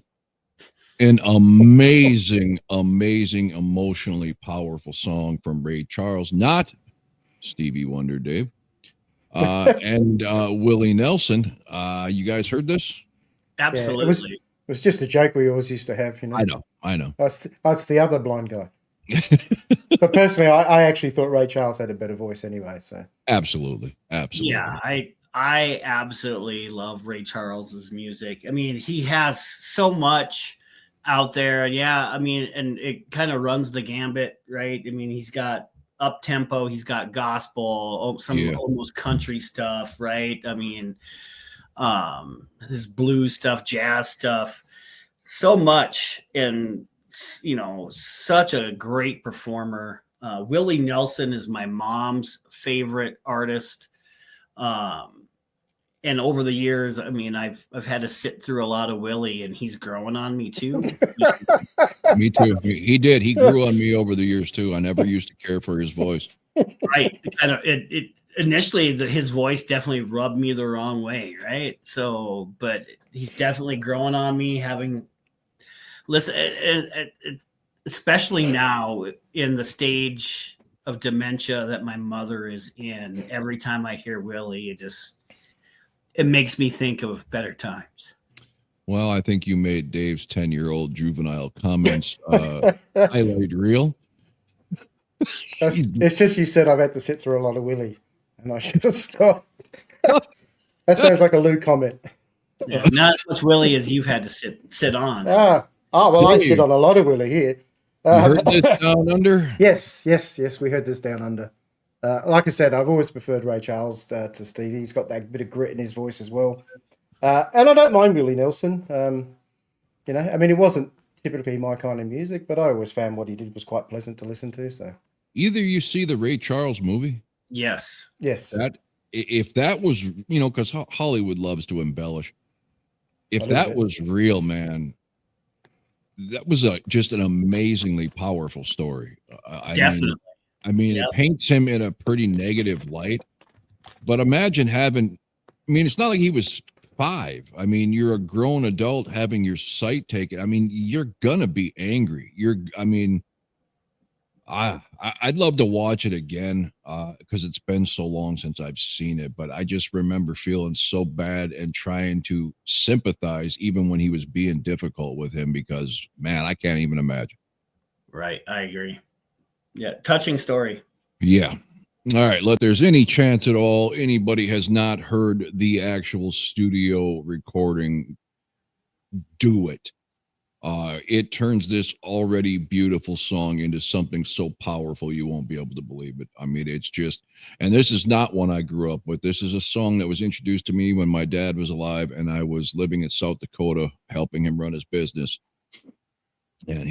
An amazing, amazing, emotionally powerful song from Ray Charles, not Stevie Wonder, Dave. And Willie Nelson. You guys heard this? Absolutely. It was just a joke we always used to have, you know. I know. That's the other blind guy. But personally, I actually thought Ray Charles had a better voice anyway. So Absolutely. Yeah, I absolutely love Ray Charles's music. I mean, he has so much out there. Yeah, I mean, and it kind of runs the gambit, right? I mean, he's got up tempo, he's got gospel, some almost country stuff, right? I mean, his blues stuff, jazz stuff, so much, and you know, such a great performer. Willie Nelson is my mom's favorite artist. And over the years, I mean, I've had to sit through a lot of Willie, and he's growing on me too. Me too. He did. He grew on me over the years too. I never used to care for his voice. Right. It initially his voice definitely rubbed me the wrong way, right? So, but he's definitely growing on me. Especially now in the stage of dementia that my mother is in. Every time I hear Willie, it makes me think of better times. Well, I think you made Dave's 10-year-old juvenile comments highlight real. it's just you said I've had to sit through a lot of Willie, and I should have stopped. That sounds like a Lou comment. Yeah, not as much Willie as you've had to sit on. Well, I sit on a lot of Willie here. You heard this down under? Yes, we heard this down under. Like I said, I've always preferred Ray Charles to Stevie. He's got that bit of grit in his voice as well. And I don't mind Willie Nelson. You know, I mean, it wasn't typically my kind of music, but I always found what he did was quite pleasant to listen to. So, either you see the Ray Charles movie? Yes. If that was, you know, because Hollywood loves to embellish. If that was real, man, that was just an amazingly powerful story. Definitely. I mean, it paints him in a pretty negative light. But imagine it's not like he was 5. I mean, you're a grown adult having your sight taken. I mean, you're gonna be angry. I'd love to watch it again because it's been so long since I've seen it. But I just remember feeling so bad and trying to sympathize even when he was being difficult with him because, man, I can't even imagine. Right. I agree. Yeah. Touching story. Yeah. All right. Let there's any chance at all anybody has not heard the actual studio recording, do it. It turns this already beautiful song into something so powerful you won't be able to believe it. I mean, it's just, and this is not one I grew up with. This is a song that was introduced to me when my dad was alive and I was living in South Dakota helping him run his business. And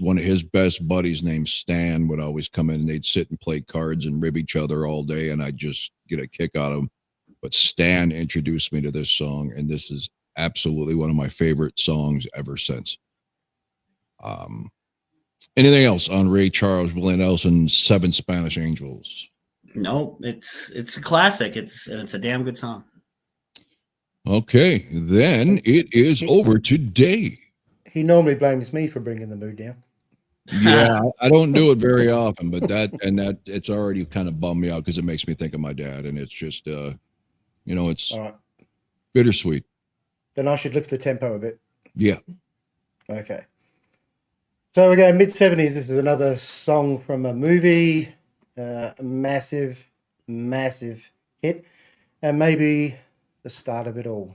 one of his best buddies named Stan would always come in and they'd sit and play cards and rib each other all day. And I'd just get a kick out of him. But Stan introduced me to this song. And this is absolutely one of my favorite songs ever since. Anything else on Ray Charles, Willie Nelson, 7 Spanish Angels? No, it's a classic. It's a damn good song. Okay, then it is over to Dave. He normally blames me for bringing the mood down. Yeah, I don't do it very often, but that it's already kind of bummed me out because it makes me think of my dad, and it's just it's right. Bittersweet. Then I should lift the tempo a bit. Yeah. Okay. So we're going mid-70s. This is another song from a movie, a massive, massive hit, and maybe the start of it all.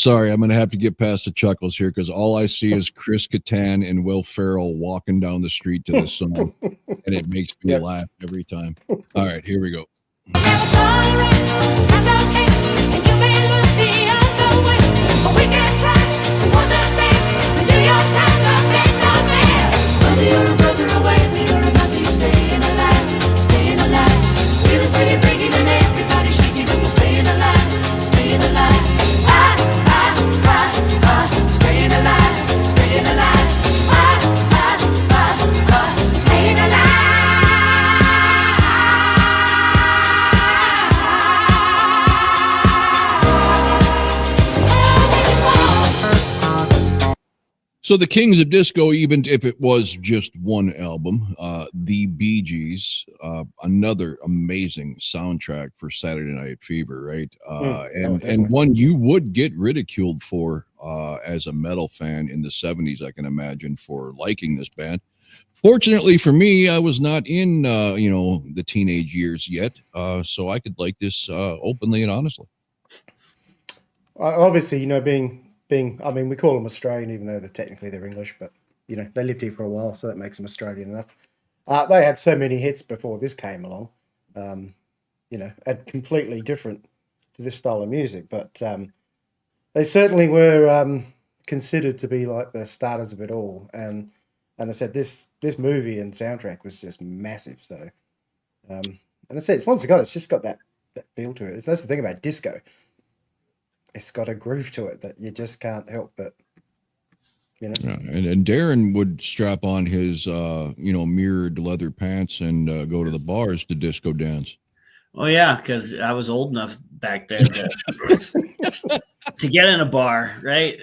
sorry. I'm going to have to get past the chuckles here because all I see is Chris Kattan and Will Ferrell walking down the street to this song, and it makes me laugh every time. All right, here we go. So the Kings of Disco, even if it was just one album, the Bee Gees, another amazing soundtrack for Saturday Night Fever, right? And one you would get ridiculed for as a metal fan in the 70s, I can imagine, for liking this band. Fortunately for me, I was not in the teenage years yet, so I could like this openly and honestly. Obviously, being I mean, we call them Australian, even though they're English, but they lived here for a while, so that makes them Australian enough. They had so many hits before this came along, and completely different to this style of music, but they certainly were considered to be like the starters of it all. And I said this movie and soundtrack was just massive. So, and I said it's just got that feel to it. That's the thing about disco. It's got a groove to it that you just can't help but, Yeah, and Darren would strap on his, mirrored leather pants and go to the bars to disco dance. Oh, yeah, because I was old enough back then to get in a bar, right?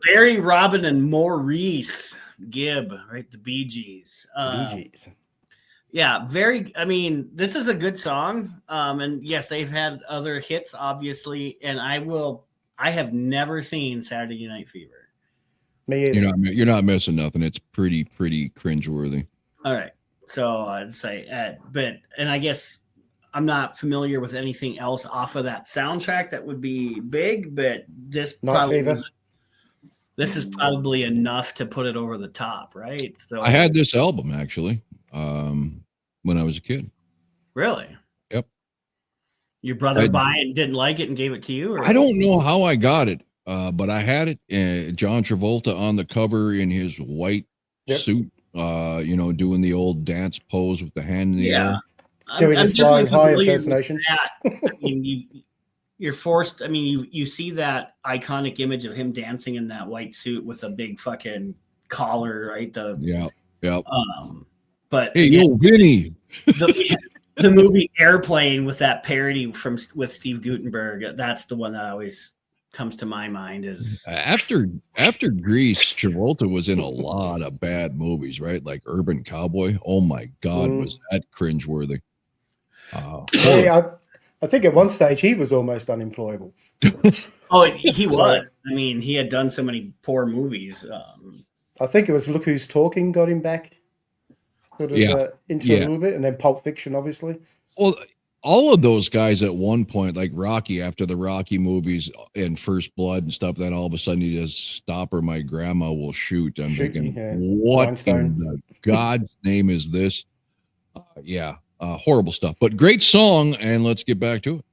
Barry, Robin, and Maurice Gibb, right? The Bee Gees. Yeah, this is a good song. And yes, they've had other hits, obviously, and I have never seen Saturday Night Fever. Me either. You're not missing nothing. It's pretty cringeworthy. All right. So I'd say, and I guess I'm not familiar with anything else off of that soundtrack that would be big, but this is probably enough to put it over the top, right? So I had this album actually when I was a kid. Really? Yep. Your brother didn't like it and gave it to you? Or? I don't know how I got it, but I had it. John Travolta on the cover in his white suit, doing the old dance pose with the hand in the air. Doing his flying high impersonation. I mean, you're forced. I mean, you see that iconic image of him dancing in that white suit with a big fucking collar, right? But hey, yo, Vinny. The movie Airplane with that parody with Steve Guttenberg, that's the one that always comes to my mind. Is after Grease, Travolta was in a lot of bad movies, right? Like Urban Cowboy. Oh my God, was that cringeworthy? I think at one stage he was almost unemployable. Oh, he was. I mean, he had done so many poor movies. I think it was Look Who's Talking got him back. Into a little bit, and then Pulp Fiction, obviously. Well, all of those guys at one point, like Rocky, after the Rocky movies and First Blood and stuff, then all of a sudden he just stop or my grandma will shoot. I'm thinking, what in the God's name is this? Horrible stuff, but great song, and let's get back to it.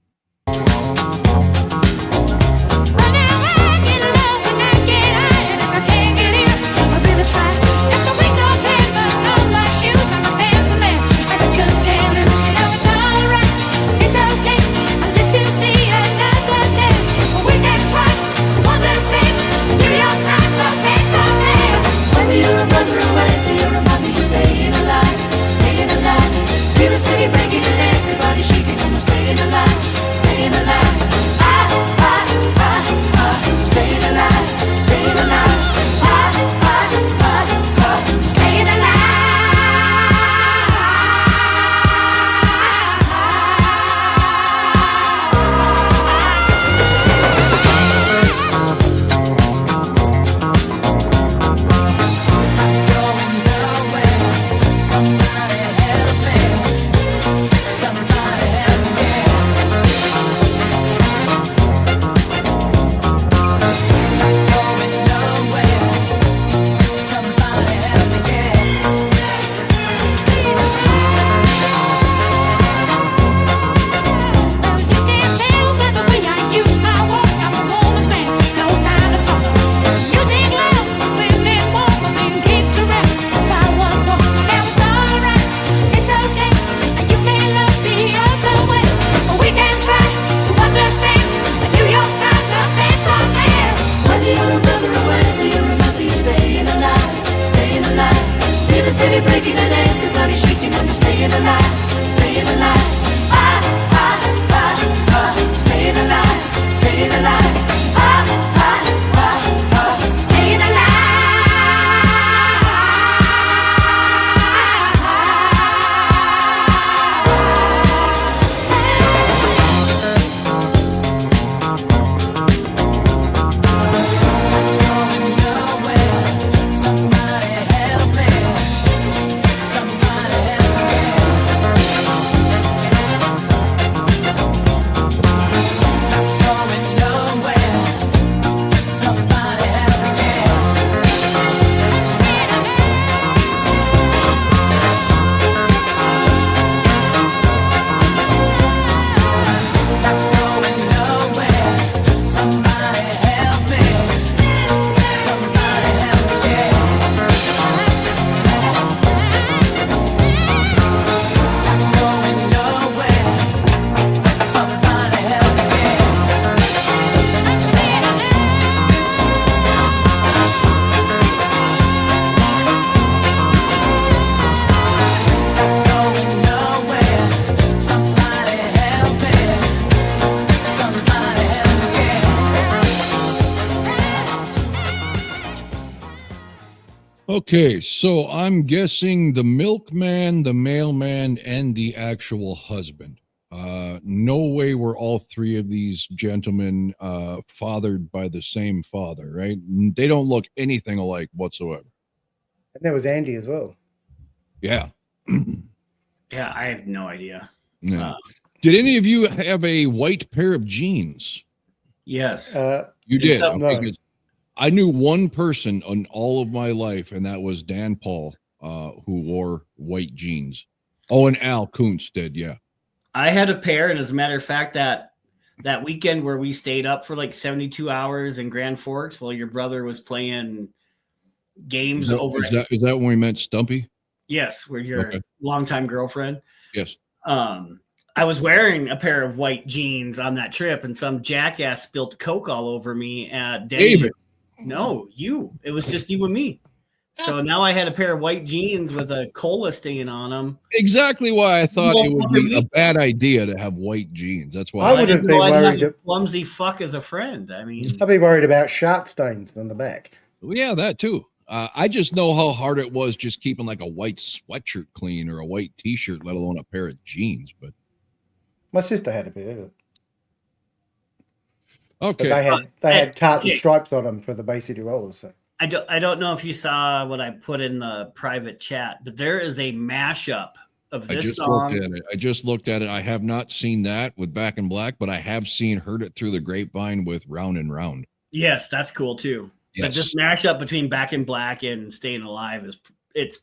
Breaking and everybody shaking and staying alive. in the city breaking and everybody shaking and they're staying alive, staying alive. Ah, ah, ah, ah, staying alive, staying alive. Ah, ah, ah, ah, staying alive. Okay, so I'm guessing the milkman, the mailman, and the actual husband. No way were all three of these gentlemen fathered by the same father, right? They don't look anything alike whatsoever. And there was Andy as well. Yeah. Yeah, I have no idea. Yeah. Did any of you have a white pair of jeans? Yes. You did. Except- Okay, no. good. I knew one person in all of my life, and that was Dan Paul, who wore white jeans. Oh, and Al Kuntz did, yeah. I had a pair, and as a matter of fact, that weekend where we stayed up for like 72 hours in Grand Forks while your brother was playing games over. Is that when we met Stumpy? Yes, where your Okay. longtime girlfriend. Yes. I was wearing a pair of white jeans on that trip, and some jackass spilled Coke all over me at Denny's. David. No, you. It was just you and me. So now I had a pair of white jeans with a cola stain on them. Exactly why I thought Well, it would be a bad idea to have white jeans. That's why I would have been worried. a clumsy fuck as a friend. I mean, I'd be worried about shark stains on the back. Well, yeah, that too. I just know how hard it was just keeping like a white sweatshirt clean or a white t-shirt, let alone a pair of jeans. But My sister had a pair of it. okay, But they had tartan okay. stripes on them for the Bay City Rollers. So. I don't know if you saw what I put in the private chat, but there is a mashup of I this just song. looked at it. I just looked at it. I have not seen that with Back in Black, but I have heard it through the grapevine with Round and Round. Yes, that's cool too. Yes. But this mashup between Back in Black and Staying Alive it's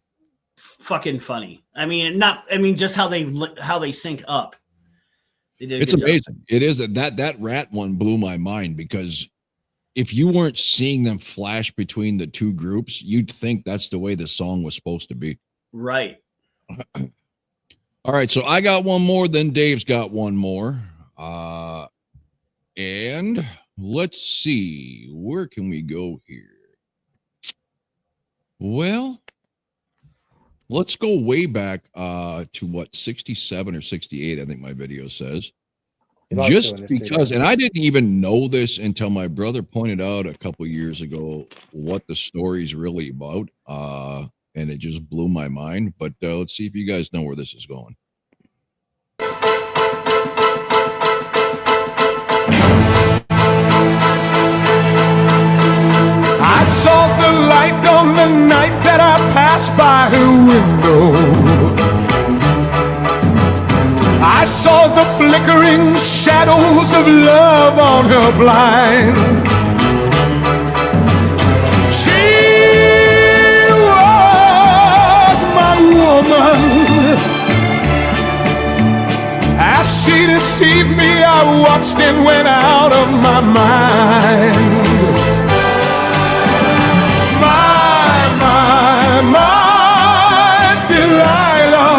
fucking funny. Just how they sync up. They did a It's good job. amazing. It is that rat one blew my mind because if you weren't seeing them flash between the two groups, you'd think that's the way the song was supposed to be. Right. All right, so I got one more, then Dave's got one more. And let's see, where can we go here? Well, let's go way back to what, 67 or 68, I think my video says. You like Just doing this too, because, don't and I didn't even know this until my brother pointed out a couple years ago what the story's really about. And it just blew my mind. But let's see if you guys know where this is going. I saw the light on the night that I passed by her window. I saw the flickering shadows of love on her blind. She was my woman. As she deceived me, I watched and went out of my mind. My Delilah.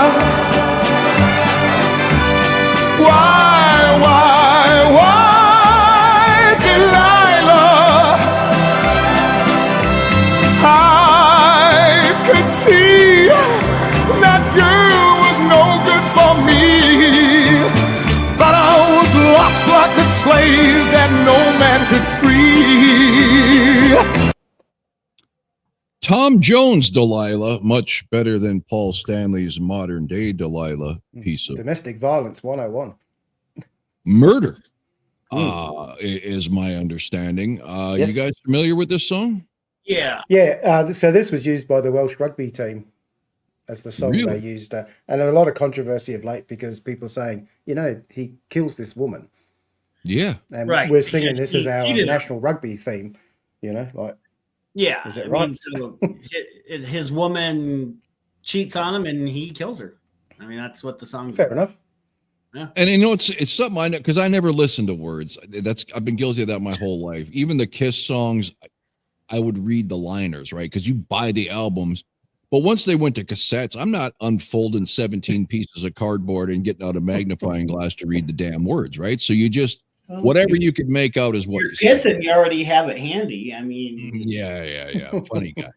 Why, Delilah? I could see that no man could free. Tom Jones Delilah, much better than Paul Stanley's modern day Delilah piece of Domestic violence 101. murder. Is my understanding. Yes. You guys familiar with this song? Yeah. Yeah, so this was used by the Welsh rugby team as the song Really? they used. And there was a lot of controversy of late because people saying, you know, he kills this woman. Yeah. And Right. we're singing Yeah, this as our he did it. national rugby theme, you know, like, Yeah. Is it I right? mean, so his woman cheats on him and he kills her. I mean, that's what the song's fair about. enough. And you know, it's something I know because I never listened to words. I've been guilty of that my whole life. Even the Kiss songs, I would read the liners, right? Because you buy the albums. But once they went to cassettes, I'm not unfolding 17 pieces of cardboard and getting out a magnifying glass to read the damn words, right? So you just whatever you could make out is what You're you say. kissing, you already have it handy. I mean, Yeah. Funny guy.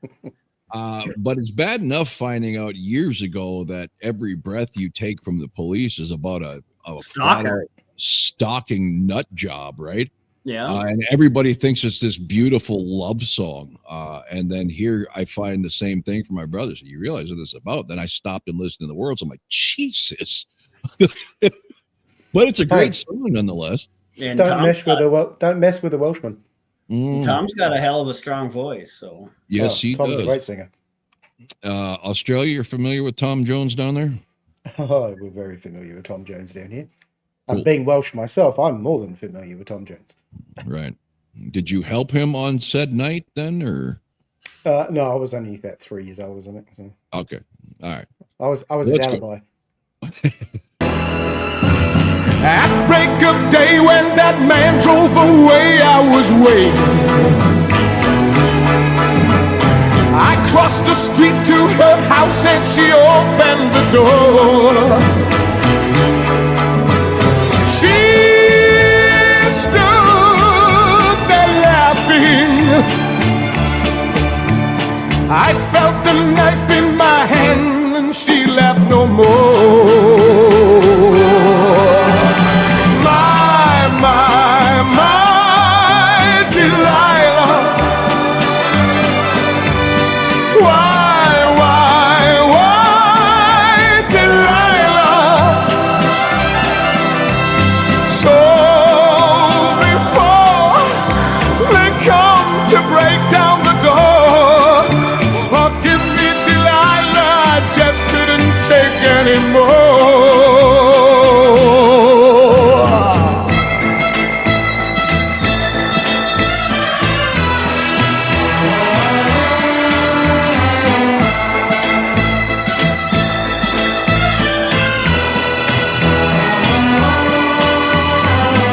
But it's bad enough finding out years ago that every breath you take from the police is about a Stalker. stalking nut job, right? yeah. And everybody thinks it's this beautiful love song. And then here I find the same thing for my brothers. You realize what this is about? Then I stopped and listened to the words. I'm like, Jesus. But it's a great song nonetheless. And Don't mess with the Welshman. Tom's got a hell of a strong voice. So Yes, he Tom's does. a great singer. Australia, you're familiar with Tom Jones down there? Oh, we're very familiar with Tom Jones down here. Cool. And being Welsh myself, I'm more than familiar with Tom Jones. Right. Did you help him on said night then, or? No, I was only about 3 years old, wasn't it? So Okay. All right. I was Let's his go. alibi. At break of day when that man drove away, I was waiting. I crossed the street to her house and she opened the door. She stood there laughing. I felt the knife in my hand and she laughed no more. My Delilah. Why, Delilah? So before they come to break down the door, forgive me, Delilah, I just couldn't take anymore.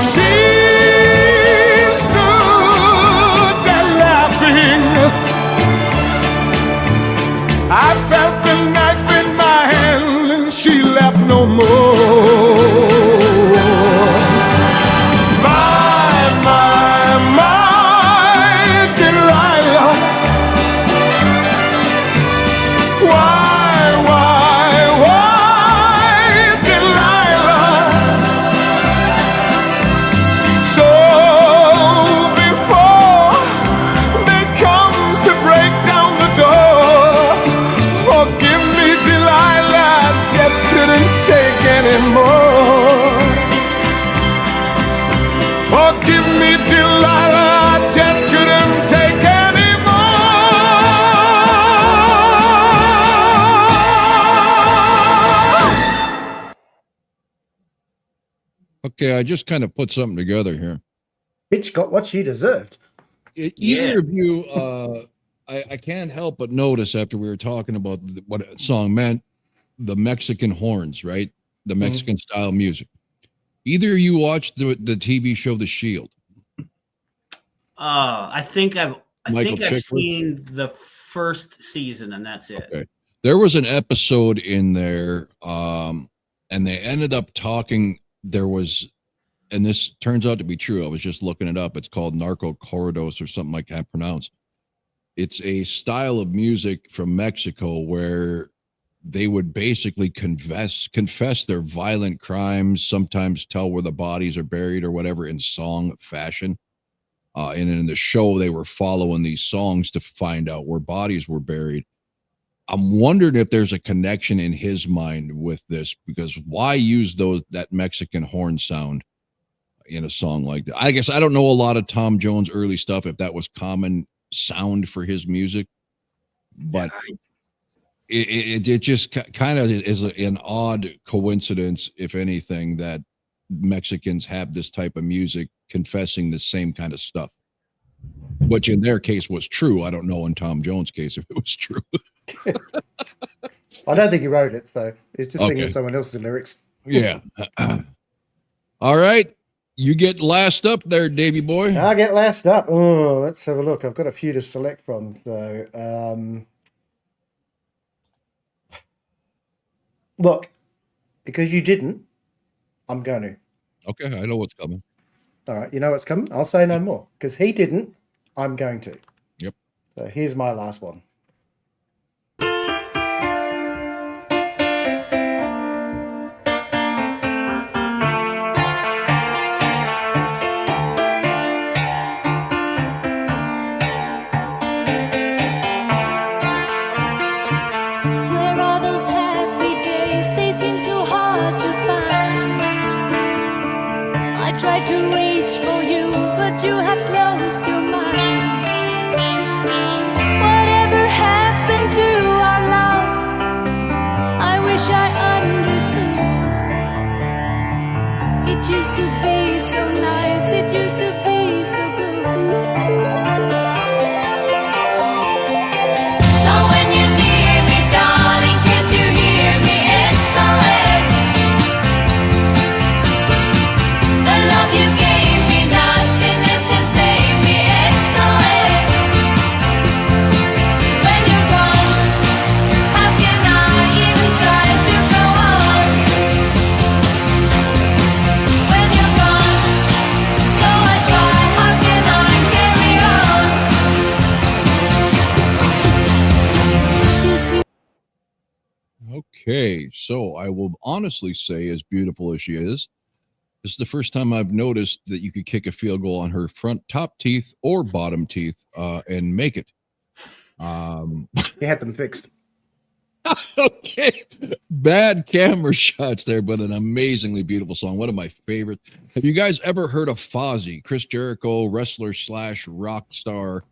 She stood there laughing. I felt the knife in my hand and she laughed no more. My Delilah. Why, Delilah? So before they come to break down the door, forgive me, Delilah, I just couldn't take anymore. Forgive me, Delilah, I just couldn't take anymore. Okay, I just kind of put something together here. Bitch got what she deserved. Either of you, I can't help but notice after we were talking about what a song meant, the Mexican horns, right? The Mexican style music. Either of you watched the TV show The Shield? I think I've Michael Chickler? seen the first season and that's it. Okay. There was an episode in there, and they ended up talking. There was, and this turns out to be true. I was just looking it up. It's called Narco Corridos or something I can't pronounce. It's a style of music from Mexico where they would basically confess their violent crimes, sometimes tell where the bodies are buried or whatever in song fashion. And in the show, they were following these songs to find out where bodies were buried. I'm wondering if there's a connection in his mind with this, because why use that Mexican horn sound in a song like that? I guess I don't know a lot of Tom Jones early stuff, if that was common sound for his music, but it just kind of is an odd coincidence, if anything, that Mexicans have this type of music confessing the same kind of stuff, which in their case was true. I don't know in Tom Jones' case if it was true. I don't think he wrote it, so he's just singing Okay. someone else's lyrics. Yeah. All right. You get last up there, Davey boy. I get last up. Oh, let's have a look. I've got a few to select from, though. Look, because you didn't, I'm going to. Okay, I know what's coming. All right, you know what's coming? I'll say no more. Because he didn't, I'm going to. Yep. So here's my last one. Where are those happy days? They seem so hard to find. I tried to reach for you, but you have closed your mind. Whatever happened to our love? I wish I understood. It used to be so nice, it used to be so good. So when you're near me, darling, can't you hear me? SOS. The love you gave me, nothing else can save me. SOS. When you're gone, how can I even try to go on? When you're gone, though I try, how can I carry on? You see. Okay, so I will honestly say, as beautiful as she is, this is the first time I've noticed that you could kick a field goal on her front top teeth or bottom teeth and make it. He had them fixed. Okay, bad camera shots there, but an amazingly beautiful song. One of my favorites. Have you guys ever heard of Fozzy, Chris Jericho, wrestler / rock star?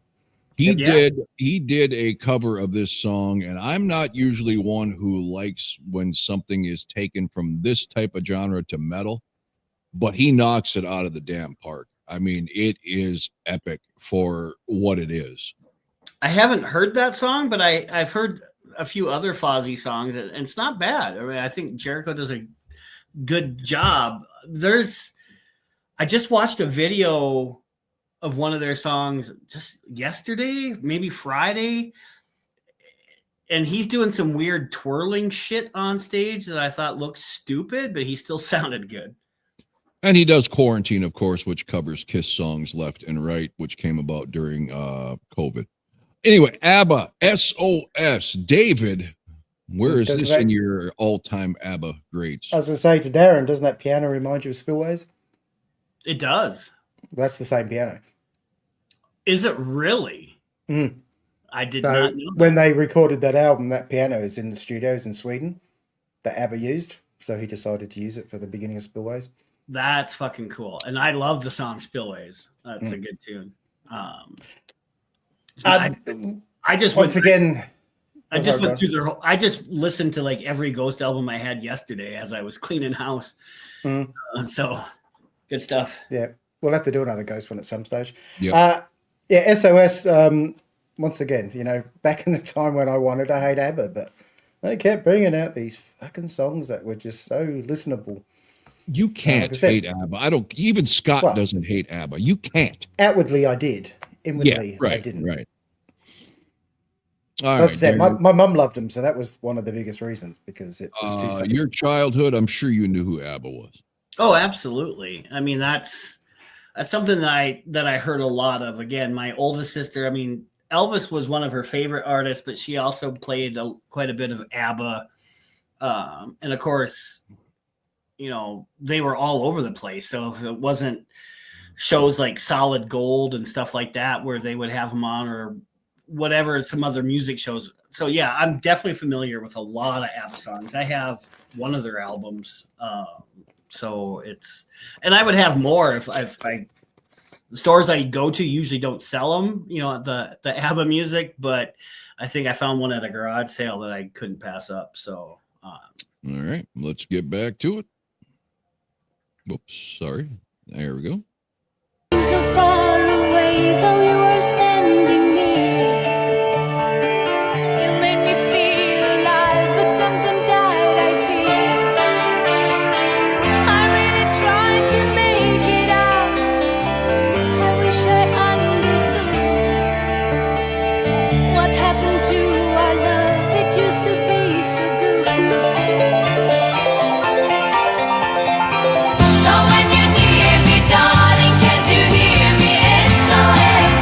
He did a cover of this song, and I'm not usually one who likes when something is taken from this type of genre to metal, but he knocks it out of the damn park. I mean, it is epic for what it is. I haven't heard that song, but I've heard a few other Fozzy songs, and it's not bad. I mean, I think Jericho does a good job. I just watched a video of one of their songs just yesterday, maybe Friday, and he's doing some weird twirling shit on stage that I thought looked stupid, but he still sounded good. And he does Quarantine, of course, which covers Kiss songs left and right, which came about during COVID. Anyway, ABBA, SOS. David, where is this in your all-time ABBA greats? I was going to say to Darren, doesn't that piano remind you of Spillways? It does. That's the same piano. Is it really? Mm. I did So not know when that. they recorded that album, that piano is in the studios in Sweden that ABBA used. So he decided to use it for the beginning of Spillways. That's fucking cool. And I love the song Spillways. That's a good tune. I just once again, I just went through their whole, I just listened to like every Ghost album I had yesterday as I was cleaning house. So good stuff. Yeah, we'll have to do another Ghost one at some stage. Yep. Yeah, SOS. Once again, you know, back in the time when I wanted to hate ABBA, but they kept bringing out these fucking songs that were just so listenable. You can't hate ABBA. I don't. Even Scott doesn't hate ABBA. You can't. Outwardly, I did. Inwardly, right, I didn't. Right. As I said, my mum loved them, so that was one of the biggest reasons, because it was too simple. Your childhood, I'm sure you knew who ABBA was. Oh, absolutely. I mean, that's something that I heard a lot of. Again, my oldest sister, I mean, Elvis was one of her favorite artists, but she also played quite a bit of ABBA. And of course, you know, they were all over the place. So if it wasn't shows like Solid Gold and stuff like that, where they would have them on, or whatever, some other music shows. So yeah, I'm definitely familiar with a lot of ABBA songs. I have one of their albums. So it's, and I would have more if I the stores I go to usually don't sell them, you know, the ABBA music, but I think I found one at a garage sale that I couldn't pass up. So, all right, let's get back to it. Whoops, sorry. There we go. So far away, though you were standing near, you made me feel alive, but something died, I fear. I really tried to make it out. I wish I understood what happened to our love. It used to be so good. So when you're near me, darling, can't you hear me? SOS.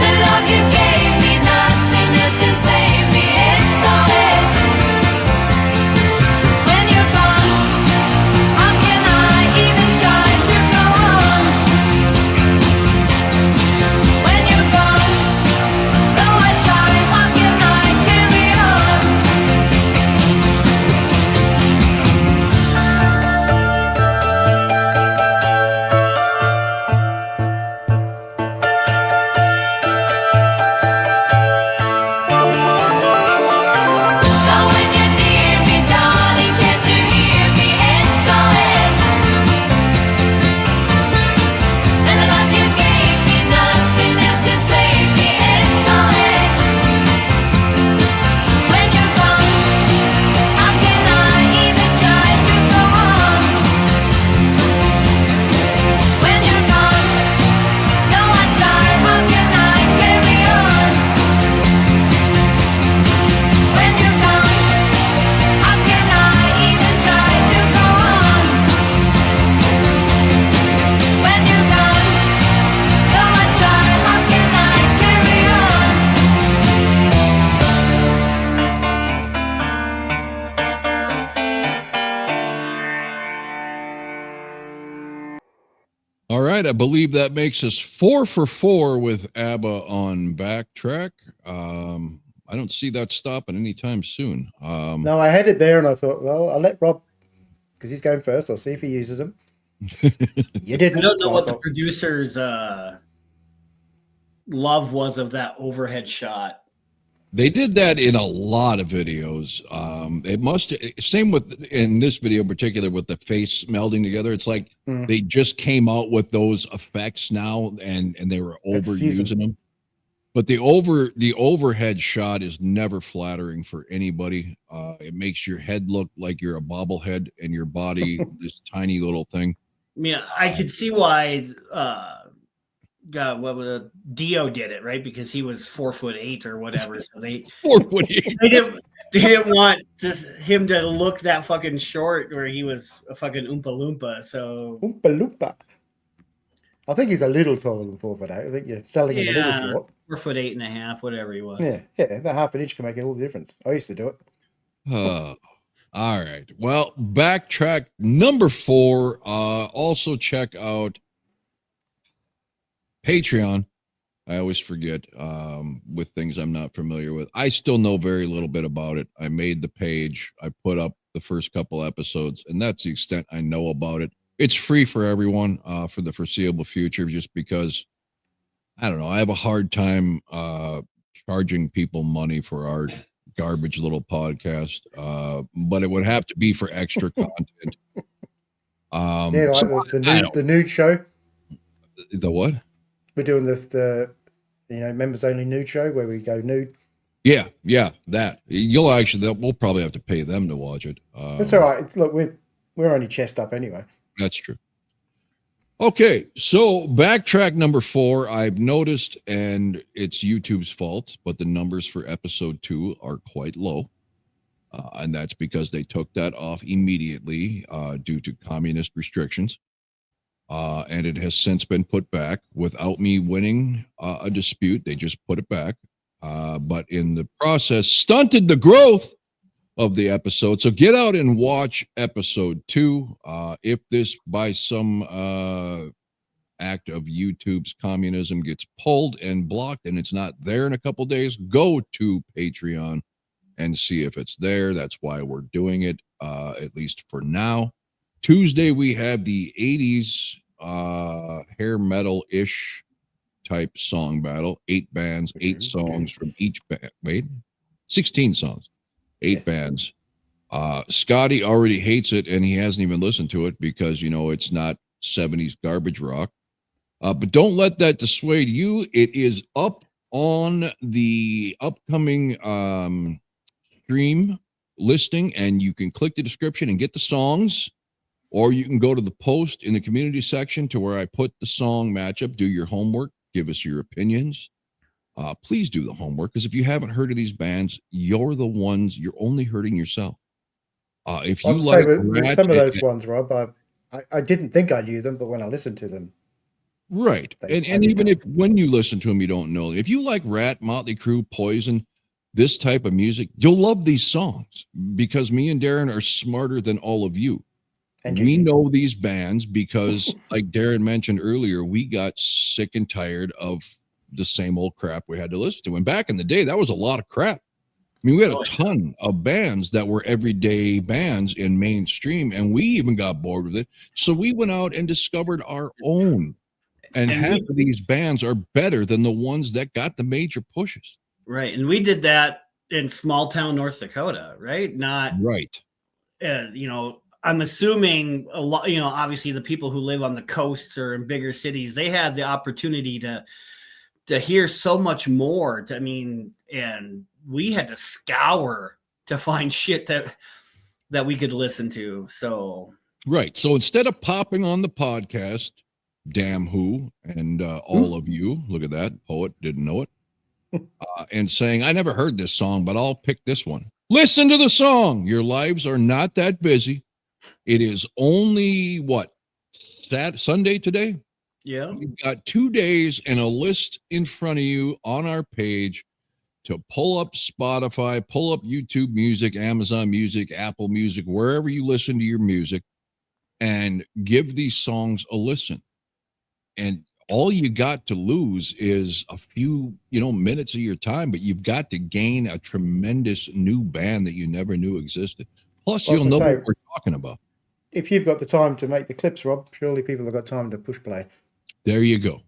The love you gave me, nothing else can save me. SOS. When you're gone, how can I even try to go on? When you're gone, though I try, how can I carry on? So when you're near me, darling, can't you hear me? SOS. And the love you gave me, nothing else can save me. SOS. When you're gone, how can I even try to go on? When you're gone, though I try, how can I carry on? When you're gone, how can I even try to go on? When you're gone, though I try, how can I carry on? All right, I believe that makes us 4 for 4 with ABBA on Backtrack. I don't see that stopping anytime soon. No, I had it there and I thought, well, I'll let Rob, because he's going first. I'll see if he uses them. You didn't. I don't know so what the thought, producer's love was of that overhead shot. They did that in a lot of videos. It must, same with in this video in particular with the face melding together. It's like they just came out with those effects now, and they were That's overusing seasoned. them. But the overhead shot is never flattering for anybody. It makes your head look like you're a bobblehead and your body this tiny little thing. I mean, I could see why God, what was it? Dio did it, right? Because he was 4'8" or whatever. So they 4'8". they didn't want him to look that fucking short where he was a fucking Oompa Loompa. So Oompa Loompa. I think he's a little taller than 4'8". I think you're selling him a little short. 4'8.5", whatever he was. Yeah, that half an inch can make all the difference. I used to do it. All right. Well, Backtrack number 4. Also check out Patreon. I always forget with things I'm not familiar with. I still know very little bit about it. I made the page. I put up the first couple episodes, and that's the extent I know about it. It's free for everyone for the foreseeable future, just because, I don't know, I have a hard time charging people money for our garbage little podcast, but it would have to be for extra content. Yeah, like so the nude show. The what? We're doing the members only nude show where we go nude. Yeah, that we'll probably have to pay them to watch it. That's all right. Look, we're only chest up anyway. That's true. Okay, so Backtrack number 4, I've noticed, and it's YouTube's fault, but the numbers for episode 2 are quite low. And that's because they took that off immediately due to communist restrictions. and it has since been put back without me winning a dispute. They just put it back, but in the process, stunted the growth of the episode. So get out and watch episode 2. If this by some act of YouTube's communism gets pulled and blocked and it's not there in a couple days, go to Patreon and see if it's there. That's why we're doing it, at least for now. Tuesday, we have the 80s hair metal-ish type song battle. 8 bands, 8 songs from each band. Wait, 16 songs, 8 bands. Scotty already hates it, and he hasn't even listened to it because, you know, it's not 70s garbage rock. But don't let that dissuade you. It is up on the upcoming stream listing, and you can click the description and get the songs, or you can go to the post in the community section to where I put the song matchup. Do your homework. Give us your opinions. Please do the homework, because if you haven't heard of these bands, you're only hurting yourself. If you like with some of those ones, Rob, I didn't think I knew them, but when I listened to them, right, and even if when you listen to them, you don't know. If you like Rat, Motley Crue, Poison, this type of music, you'll love these songs, because me and Darren are smarter than all of you. And we know these bands because, like Darren mentioned earlier, we got sick and tired of the same old crap we had to listen to. And back in the day, that was a lot of crap. I mean, we had a ton of bands that were everyday bands in mainstream, and we even got bored with it. So we went out and discovered our own. And half of these bands are better than the ones that got the major pushes. Right. And we did that in small town North Dakota, right? Not right. You know, I'm assuming a lot, you know, obviously the people who live on the coasts or in bigger cities, they had the opportunity to hear so much more. And we had to scour to find shit that we could listen to. So right. So instead of popping on the podcast, damn who and all of you, look at that, poet didn't know it, and saying, I never heard this song, but I'll pick this one. Listen to the song. Your lives are not that busy. It is only Sunday today? Yeah. You've got 2 days and a list in front of you on our page to pull up Spotify, pull up YouTube Music, Amazon Music, Apple Music, wherever you listen to your music, and give these songs a listen. And all you got to lose is a few, minutes of your time, but you've got to gain a tremendous new band that you never knew existed. Plus, you'll know what we're talking about. If you've got the time to make the clips, Rob, surely people have got time to push play. There you go.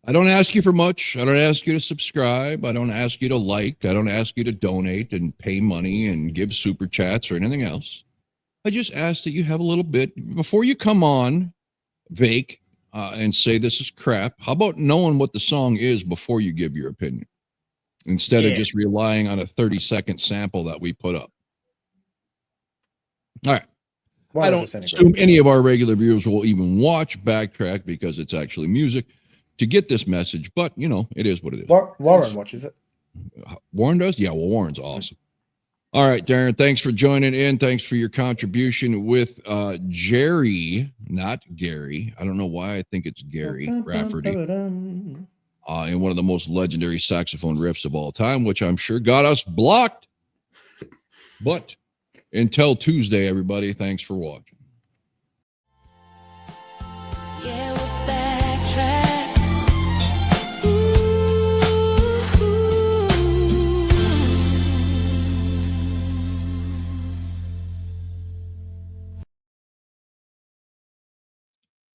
I don't ask you for much. I don't ask you to subscribe. I don't ask you to like. I don't ask you to donate and pay money and give super chats or anything else. I just ask that you have a little bit before you come on, Vake, and say this is crap. How about knowing what the song is before you give your opinion, instead of just relying on a 30-second sample that we put up? All right. I don't assume any of our regular viewers will even watch Backtrack because it's actually music to get this message, but it is what it is. Warren watches it. Warren does? Yeah, well, Warren's awesome. All right, Darren, thanks for joining in. Thanks for your contribution with Jerry, not Gary. I don't know why I think it's Gary Rafferty. In one of the most legendary saxophone riffs of all time, which I'm sure got us blocked. But until Tuesday, everybody, thanks for watching.